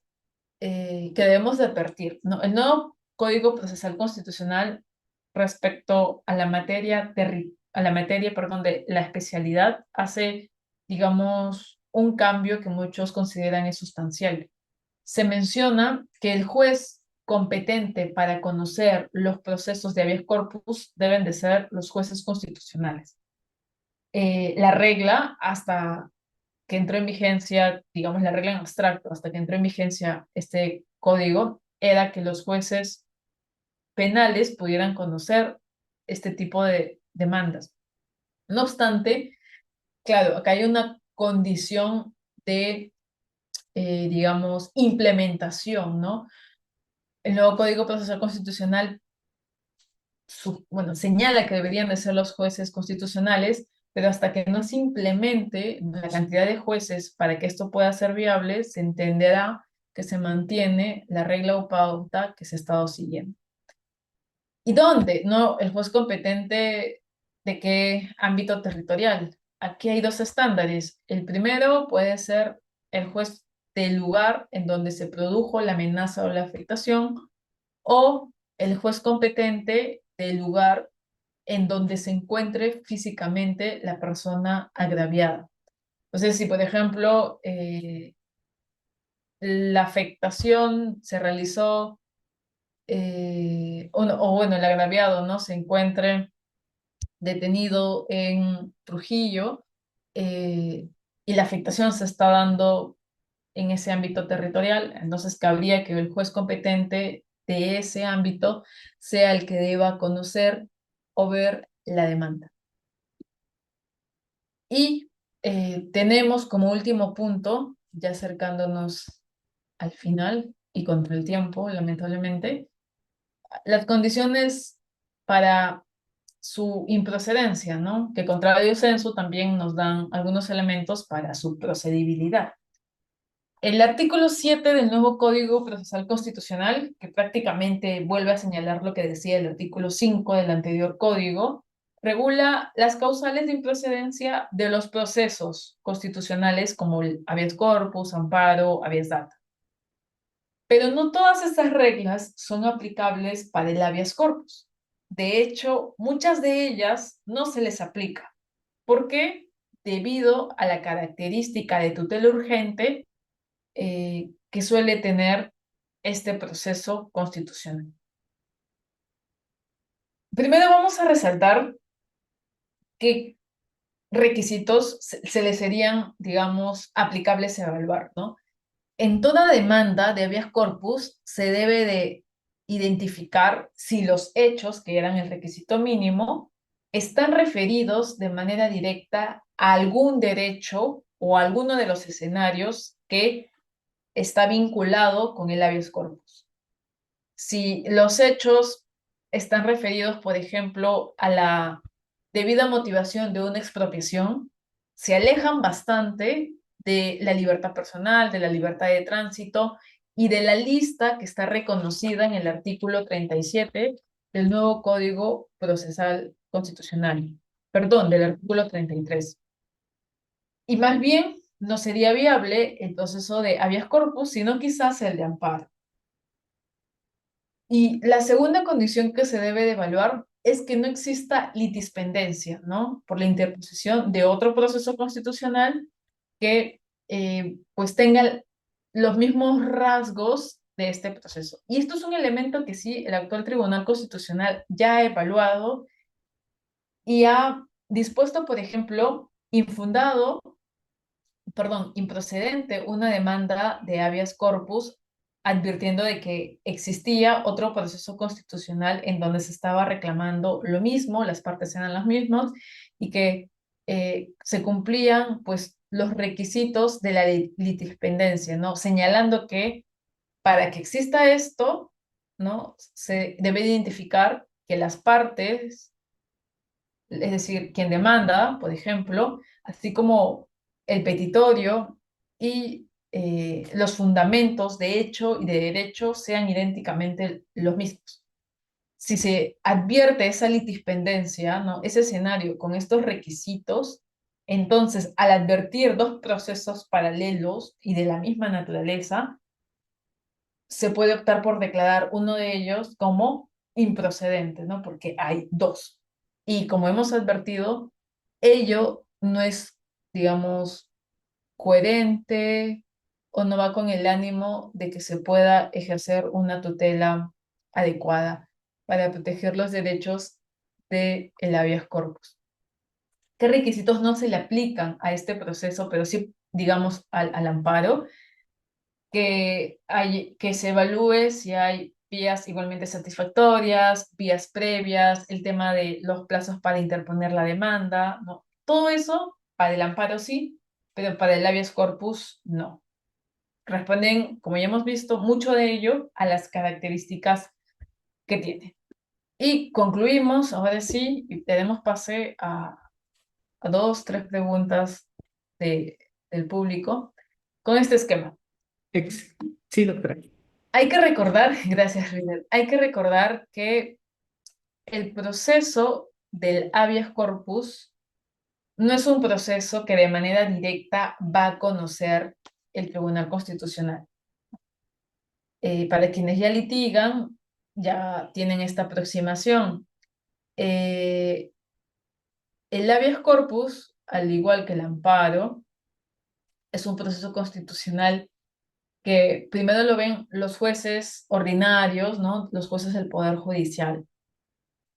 que debemos de advertir, ¿no? El nuevo Código Procesal Constitucional respecto a la materia, perdón, de la especialidad hace, digamos, un cambio que muchos consideran es sustancial. Se menciona que el juez competente para conocer los procesos de habeas corpus deben de ser los jueces constitucionales. La regla hasta que entró en vigencia, digamos la regla en abstracto, hasta que entró en vigencia este código, era que los jueces penales pudieran conocer este tipo de demandas. No obstante, claro, acá hay una condición de, digamos, implementación, ¿no? El nuevo Código Procesal Constitucional bueno, señala que deberían de ser los jueces constitucionales, pero hasta que no se implemente la cantidad de jueces para que esto pueda ser viable, se entenderá que se mantiene la regla o pauta que se ha estado siguiendo. ¿Y dónde? ¿No? El juez competente, ¿de qué ámbito territorial? Aquí hay dos estándares. El primero puede ser el juez del lugar en donde se produjo la amenaza o la afectación, o el juez competente del lugar en donde se encuentre físicamente la persona agraviada. Entonces, si por ejemplo la afectación se realizó, o bueno, el agraviado, ¿no? Se encuentre detenido en Trujillo, y la afectación se está dando en ese ámbito territorial, entonces cabría que el juez competente de ese ámbito sea el que deba conocer o ver la demanda. Y tenemos como último punto, ya acercándonos al final y contra el tiempo, lamentablemente, las condiciones para su improcedencia, ¿no? Que contrario censo también nos dan algunos elementos para su procedibilidad. El artículo 7 del nuevo Código Procesal Constitucional, que prácticamente vuelve a señalar lo que decía el artículo 5 del anterior código, regula las causales de improcedencia de los procesos constitucionales como el habeas corpus, amparo, habeas data. Pero no todas estas reglas son aplicables para el habeas corpus. De hecho, muchas de ellas no se les aplica. ¿Por qué? Debido a la característica de tutela urgente que suele tener este proceso constitucional. Primero vamos a resaltar qué requisitos se le serían, digamos, aplicables a evaluar, ¿no? En toda demanda de habeas corpus se debe de identificar si los hechos, que eran el requisito mínimo, están referidos de manera directa a algún derecho o a alguno de los escenarios que está vinculado con el habeas corpus. Si los hechos están referidos, por ejemplo, a la debida motivación de una expropiación, se alejan bastante de la libertad personal, de la libertad de tránsito y de la lista que está reconocida en el artículo 37 del nuevo Código Procesal Constitucional, perdón, del artículo 33. Y más bien no sería viable el proceso de habeas corpus, sino quizás el de amparo. Y la segunda condición que se debe de evaluar es que no exista litispendencia, ¿no? Por la interposición de otro proceso constitucional que pues tenga los mismos rasgos de este proceso. Y esto es un elemento que sí, el actual Tribunal Constitucional ya ha evaluado y ha dispuesto, por ejemplo, improcedente una demanda de habeas corpus, advirtiendo de que existía otro proceso constitucional en donde se estaba reclamando lo mismo, las partes eran las mismas, y que se cumplían pues los requisitos de la litispendencia, ¿no? Señalando que para que exista esto, ¿no? Se debe identificar que las partes, es decir, quien demanda, por ejemplo, así como el petitorio y los fundamentos de hecho y de derecho sean idénticamente los mismos. Si se advierte esa litispendencia, ¿no? Ese escenario con estos requisitos, entonces al advertir dos procesos paralelos y de la misma naturaleza, se puede optar por declarar uno de ellos como improcedente, ¿no? Porque hay dos. Y como hemos advertido, ello no es, digamos, coherente o no va con el ánimo de que se pueda ejercer una tutela adecuada para proteger los derechos del habeas corpus. ¿Qué requisitos no se le aplican a este proceso, pero sí, digamos, al amparo? Que se evalúe si hay vías igualmente satisfactorias, vías previas, el tema de los plazos para interponer la demanda, ¿no? Todo eso para el amparo sí, pero para el habeas corpus no. Responden, como ya hemos visto, mucho de ello a las características que tiene. Y concluimos, ahora sí, y tenemos pase a dos, tres preguntas del público con este esquema. Sí, doctora. Hay que recordar, gracias, Riner, hay que recordar que el proceso del habeas corpus no es un proceso que de manera directa va a conocer el Tribunal Constitucional. Para quienes ya litigan, ya tienen esta aproximación. El habeas corpus, al igual que el amparo, es un proceso constitucional que primero lo ven los jueces ordinarios, ¿no? Los jueces del Poder Judicial.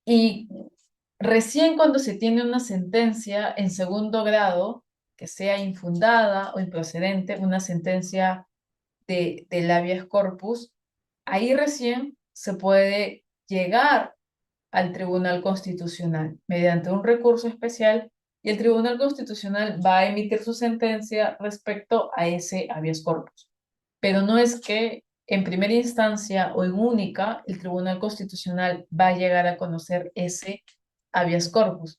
Y recién cuando se tiene una sentencia en segundo grado, que sea infundada o improcedente, una sentencia del habeas corpus, ahí recién se puede llegar al Tribunal Constitucional mediante un recurso especial y el Tribunal Constitucional va a emitir su sentencia respecto a ese habeas corpus. Pero no es que en primera instancia o en única el Tribunal Constitucional va a llegar a conocer ese habeas corpus.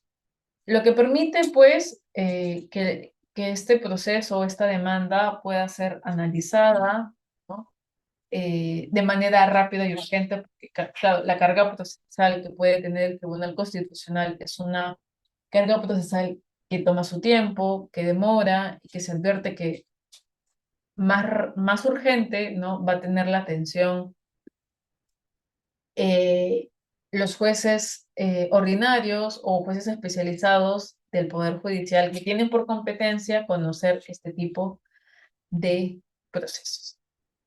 Lo que permite, pues, que este proceso o esta demanda pueda ser analizada, ¿no? De manera rápida y urgente, porque claro, la carga procesal que puede tener el Tribunal Constitucional es una carga procesal que toma su tiempo, que demora y que se advierte que más urgente, ¿no? Va a tener la atención los jueces ordinarios o jueces especializados del Poder Judicial que tienen por competencia conocer este tipo de procesos.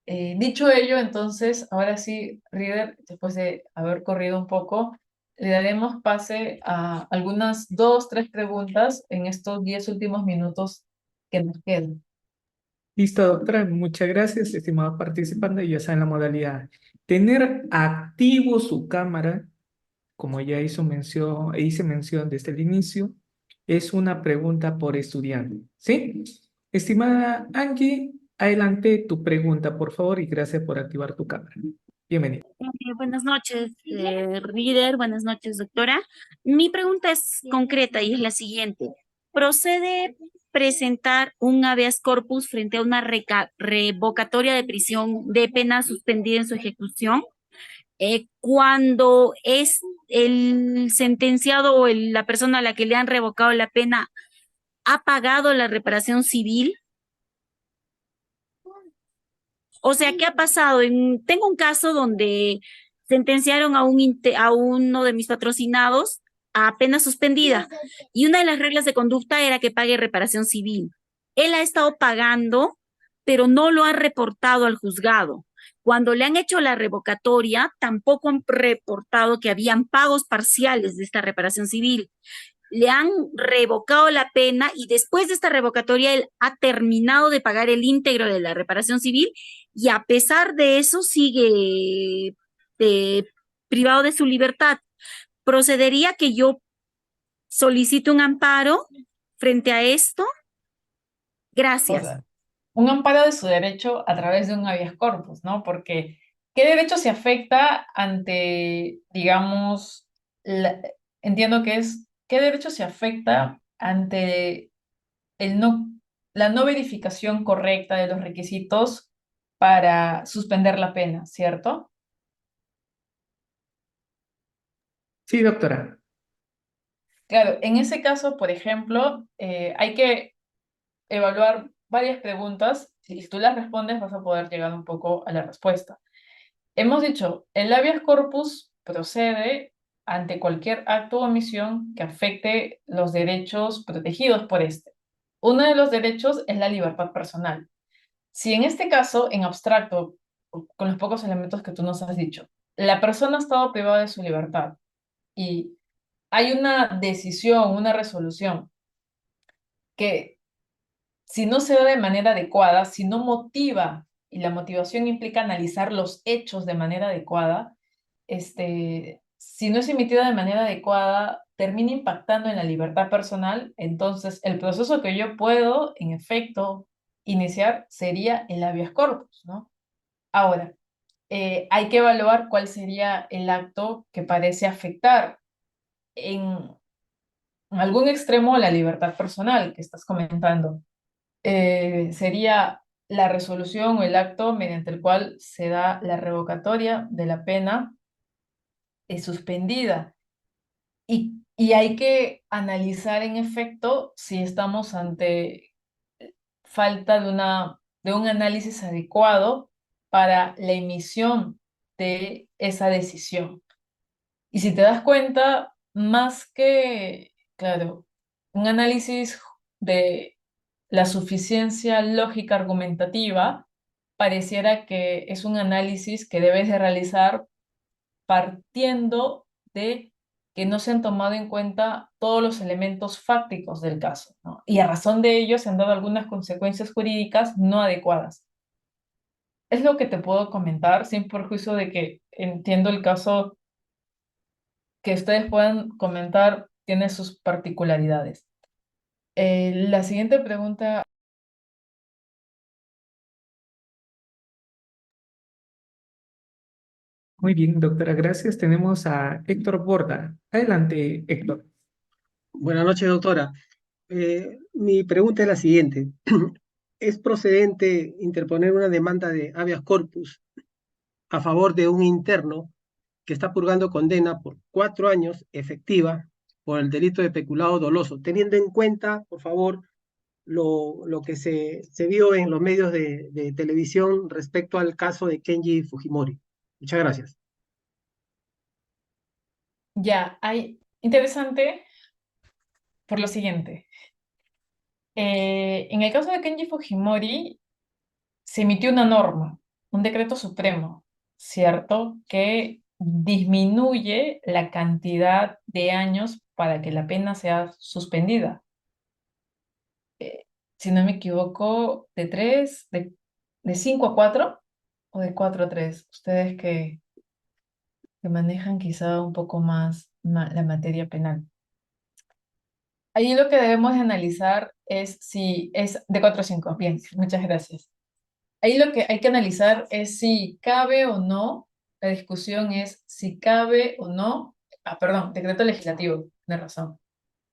Dicho ello, entonces, ahora sí, Rieder, después de haber corrido un poco, le daremos pase a algunas dos, tres preguntas en estos 10 últimos minutos que nos quedan. Listo, doctora. Muchas gracias, estimados participantes. Ya saben la modalidad. Tener activo su cámara, como ya hice mención desde el inicio, es una pregunta por estudiante. ¿Sí? Estimada Angie, adelante tu pregunta, por favor, y gracias por activar tu cámara. Bienvenida. Buenas noches, Reader. Buenas noches, doctora. Mi pregunta es concreta y es la siguiente. ¿Procede presentar un habeas corpus frente a una revocatoria de prisión de pena suspendida en su ejecución cuando es el sentenciado o la persona a la que le han revocado la pena ha pagado la reparación civil? O sea, ¿qué ha pasado? Tengo un caso donde sentenciaron a uno de mis patrocinados a pena suspendida y una de las reglas de conducta era que pague reparación civil. Él ha estado pagando, pero no lo ha reportado al juzgado. Cuando le han hecho la revocatoria, tampoco han reportado que habían pagos parciales de esta reparación civil. Le han revocado la pena y después de esta revocatoria él ha terminado de pagar el íntegro de la reparación civil y a pesar de eso sigue privado de su libertad. Procedería que yo solicite un amparo frente a esto. O Gracias. sea, un amparo de su derecho a través de un habeas corpus, ¿no? Porque, ¿qué derecho se afecta ante, digamos, entiendo que es, ¿qué derecho se afecta ante el no, la no verificación correcta de los requisitos para suspender la pena, ¿cierto? Sí, doctora. Claro, en ese caso, por ejemplo, hay que evaluar varias preguntas. Si tú las respondes, vas a poder llegar un poco a la respuesta. Hemos dicho, el habeas corpus procede ante cualquier acto o omisión que afecte los derechos protegidos por este. Uno de los derechos es la libertad personal. Si en este caso, en abstracto, con los pocos elementos que tú nos has dicho, la persona ha estado privada de su libertad y hay una decisión, una resolución que si no se da de manera adecuada, si no motiva, y la motivación implica analizar los hechos de manera adecuada, si no es emitida de manera adecuada, termina impactando en la libertad personal, entonces el proceso que yo puedo, en efecto, iniciar sería el habeas corpus, ¿no? Ahora, hay que evaluar cuál sería el acto que parece afectar en algún extremo la libertad personal que estás comentando. Sería la resolución o el acto mediante el cual se da la revocatoria de la pena suspendida. Y hay que analizar en efecto si estamos ante falta de un análisis adecuado para la emisión de esa decisión. Y si te das cuenta, más que, claro, un análisis de la suficiencia lógica argumentativa, pareciera que es un análisis que debes de realizar partiendo de que no se han tomado en cuenta todos los elementos fácticos del caso, ¿no? Y a razón de ello se han dado algunas consecuencias jurídicas no adecuadas. Es lo que te puedo comentar, sin perjuicio de que entiendo el caso que ustedes puedan comentar, tiene sus particularidades. La siguiente pregunta. Muy bien, doctora, gracias. Tenemos a Héctor Borda. Adelante, Héctor. Buenas noches, doctora. Mi pregunta es la siguiente. ¿Es procedente interponer una demanda de habeas corpus a favor de un interno que está purgando condena por 4 años efectiva por el delito de peculado doloso, teniendo en cuenta, por favor, lo que se vio en los medios de televisión respecto al caso de Kenji Fujimori? Muchas gracias. Ya, hay interesante por lo siguiente. En el caso de Kenji Fujimori, se emitió una norma, un decreto supremo, ¿cierto? Que disminuye la cantidad de años para que la pena sea suspendida. Si no me equivoco, de 5 a 4 o de 4 a 3. Ustedes que manejan quizá un poco más la materia penal. Ahí lo que debemos de analizar es si es de 4 a 5. Bien, muchas gracias. Ahí lo que hay que analizar es si cabe o no, la discusión es si cabe o no, perdón, decreto legislativo, de razón.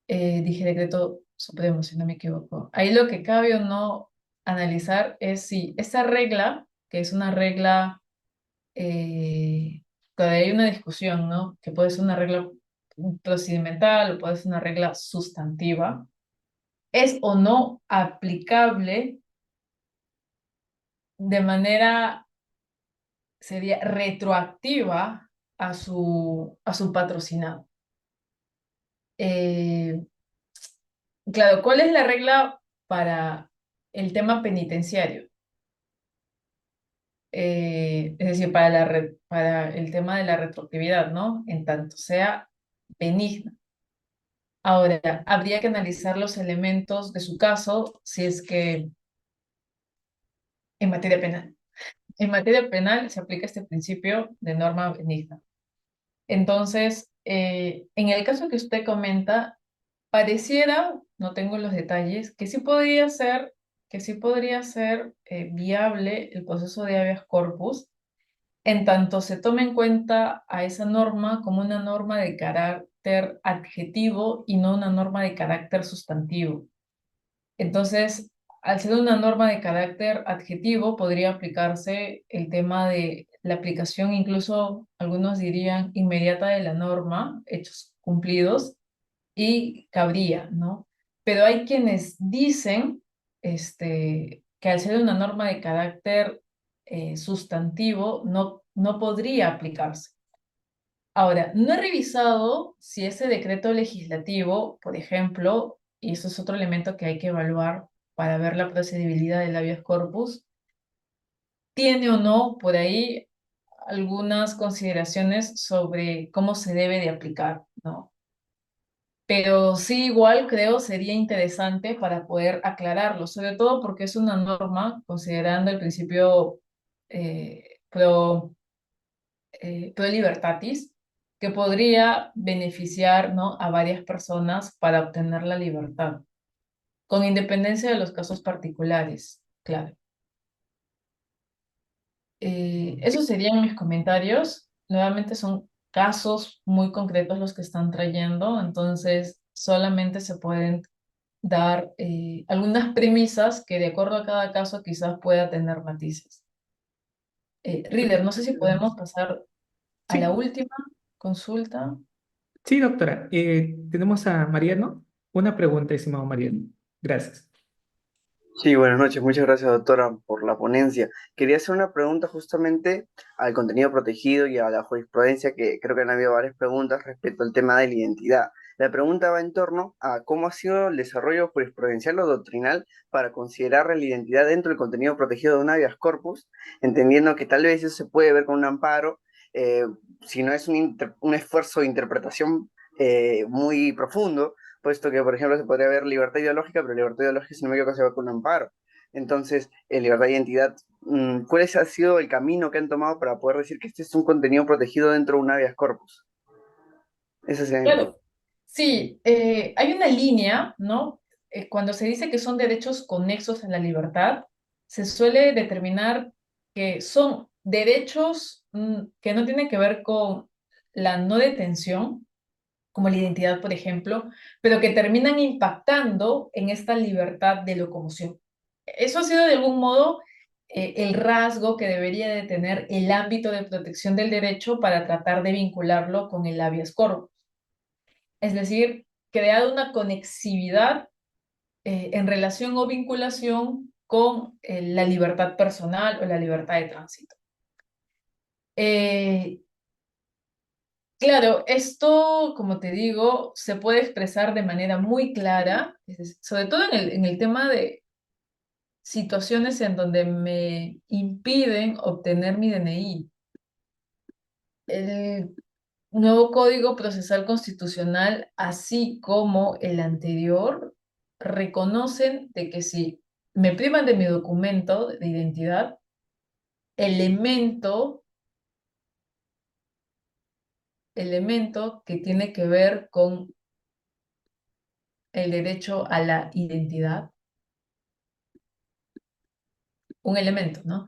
Dije decreto supremo, si no me equivoco. Ahí lo que cabe o no analizar es si esa regla, que es una regla, todavía hay una discusión, ¿no? Que puede ser una regla procedimental o puede ser una regla sustantiva, es o no aplicable de manera, sería retroactiva a su patrocinado. Claro, ¿cuál es la regla para el tema penitenciario? es decir, para el tema de la retroactividad, ¿no? En tanto sea benigna. Ahora, habría que analizar los elementos de su caso si es que en materia penal. En materia penal se aplica este principio de norma benigna. Entonces, en el caso que usted comenta, pareciera, no tengo los detalles, que sí podría ser viable el proceso de habeas corpus, en tanto se tome en cuenta a esa norma como una norma de carácter adjetivo y no una norma de carácter sustantivo. Entonces, al ser una norma de carácter adjetivo, podría aplicarse el tema de la aplicación, incluso algunos dirían inmediata de la norma, hechos cumplidos, y cabría, ¿no? Pero hay quienes dicen que al ser una norma de carácter sustantivo, no podría aplicarse. Ahora, no he revisado si ese decreto legislativo, por ejemplo, y eso es otro elemento que hay que evaluar para ver la procedibilidad del habeas corpus, tiene o no por ahí algunas consideraciones sobre cómo se debe de aplicar, ¿no? Pero sí, igual creo sería interesante para poder aclararlo, sobre todo porque es una norma, considerando el principio pro libertatis, que podría beneficiar, ¿no?, a varias personas para obtener la libertad, con independencia de los casos particulares, claro. Esos serían mis comentarios. Nuevamente son casos muy concretos los que están trayendo, entonces solamente se pueden dar algunas premisas que de acuerdo a cada caso quizás pueda tener matices. Reader, no sé si podemos pasar a la Sí, última consulta. sí, doctora. Tenemos a Mariano. Una pregunta, estimado Mariano. Gracias. Sí, buenas noches. Muchas gracias, doctora, por la ponencia. Quería hacer una pregunta justamente al contenido protegido y a la jurisprudencia, que creo que han habido varias preguntas respecto al tema de la identidad. La pregunta va en torno a cómo ha sido el desarrollo jurisprudencial o doctrinal para considerar la identidad dentro del contenido protegido de un habeas corpus, entendiendo que tal vez eso se puede ver con un amparo, eh, si no es un esfuerzo de interpretación muy profundo, puesto que, por ejemplo, se podría ver libertad ideológica, pero libertad ideológica, si no me equivoco, se va con un amparo. Entonces, libertad de identidad, ¿cuál ha sido el camino que han tomado para poder decir que este es un contenido protegido dentro de un habeas corpus? Esa sería Claro, sí, hay una línea, ¿no? Cuando se dice que son derechos conexos a la libertad, se suele determinar que son derechos que no tienen que ver con la no detención, como la identidad, por ejemplo, pero que terminan impactando en esta libertad de locomoción. Eso ha sido de algún modo el rasgo que debería de tener el ámbito de protección del derecho para tratar de vincularlo con el habeas corpus. Es decir, crear una conexividad en relación o vinculación con la libertad personal o la libertad de tránsito. Claro, esto, como te digo, se puede expresar de manera muy clara, sobre todo en el tema de situaciones en donde me impiden obtener mi DNI. El nuevo Código Procesal Constitucional, así como el anterior, reconocen de que si me privan de mi documento de identidad, elemento, elemento que tiene que ver con el derecho a la identidad, un elemento, ¿no?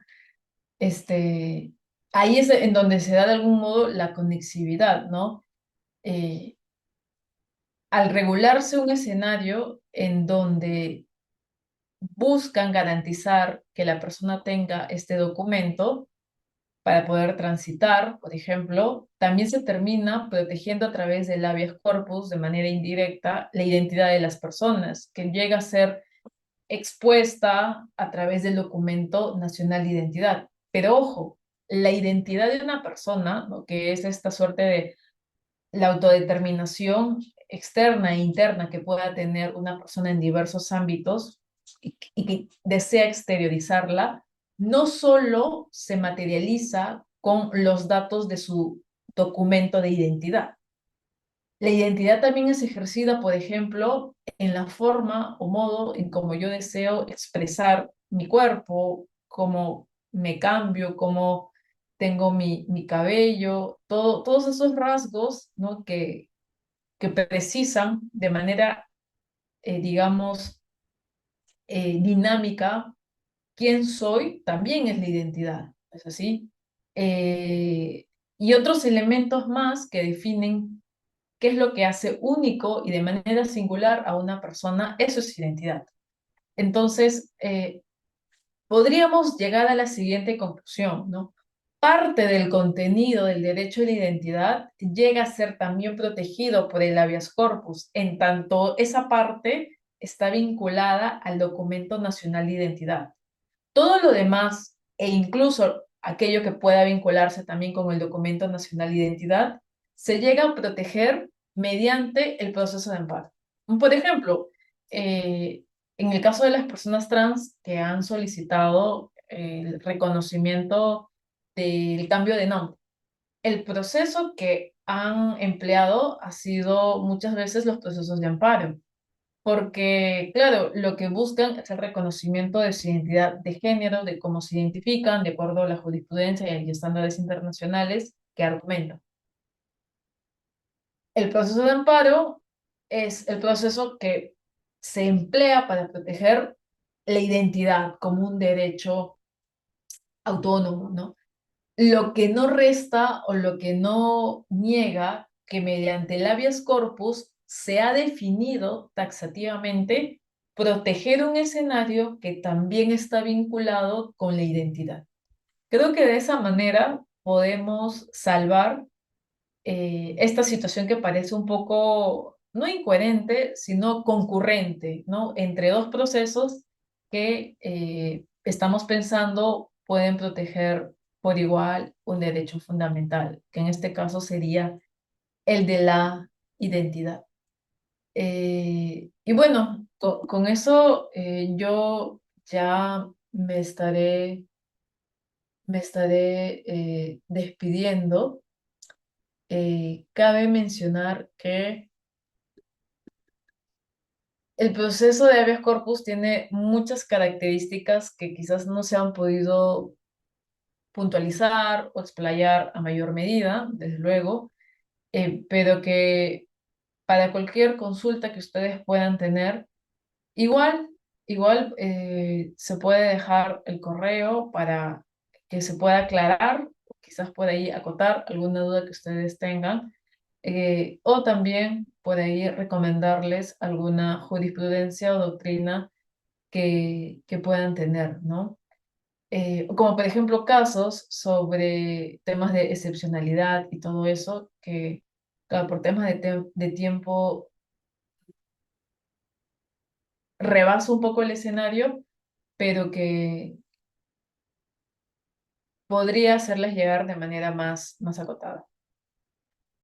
Ahí es en donde se da de algún modo la conexividad, ¿no? Al regularse un escenario en donde buscan garantizar que la persona tenga este documento para poder transitar, por ejemplo, también se termina protegiendo a través del habeas corpus de manera indirecta la identidad de las personas, que llega a ser expuesta a través del documento nacional de identidad. Pero ojo, la identidad de una persona, ¿no?, que es esta suerte de la autodeterminación externa e interna que pueda tener una persona en diversos ámbitos y que desea exteriorizarla, no solo se materializa con los datos de su documento de identidad. La identidad también es ejercida, por ejemplo, en la forma o modo en cómo yo deseo expresar mi cuerpo, cómo me cambio, cómo tengo mi cabello, todos esos rasgos, ¿no? que precisan de manera, digamos, dinámica quién soy, también es la identidad, ¿es así? Eh, y otros elementos más que definen qué es lo que hace único y de manera singular a una persona, eso es identidad. Entonces, podríamos llegar a la siguiente conclusión, ¿no? Parte del contenido del derecho de la identidad llega a ser también protegido por el habeas corpus, en tanto esa parte está vinculada al documento nacional de identidad. Todo lo demás, e incluso aquello que pueda vincularse también con el documento nacional de identidad, se llega a proteger mediante el proceso de amparo. Por ejemplo, en el caso de las personas trans que han solicitado el reconocimiento del cambio de nombre, el proceso que han empleado ha sido muchas veces los procesos de amparo, porque, claro, lo que buscan es el reconocimiento de su identidad de género, de cómo se identifican, de acuerdo a la jurisprudencia y estándares internacionales que argumentan. El proceso de amparo es el proceso que se emplea para proteger la identidad como un derecho autónomo, ¿no? Lo que no resta o lo que no niega que mediante el habeas corpus se ha definido taxativamente proteger un escenario que también está vinculado con la identidad. Creo que de esa manera podemos salvar esta situación que parece un poco, no incoherente, sino concurrente, ¿no? Entre dos procesos que estamos pensando pueden proteger por igual un derecho fundamental, que en este caso sería el de la identidad. Y bueno, con eso yo ya me estaré despidiendo. Cabe mencionar que el proceso de habeas corpus tiene muchas características que quizás no se han podido puntualizar o explayar a mayor medida, desde luego, pero que para cualquier consulta que ustedes puedan tener, igual, se puede dejar el correo para que se pueda aclarar, quizás por ahí acotar alguna duda que ustedes tengan, o también por ahí recomendarles alguna jurisprudencia o doctrina que puedan tener, ¿no? Como por ejemplo casos sobre temas de excepcionalidad y todo eso, que claro, por temas de tiempo rebasa un poco el escenario, pero que podría hacerles llegar de manera más acotada.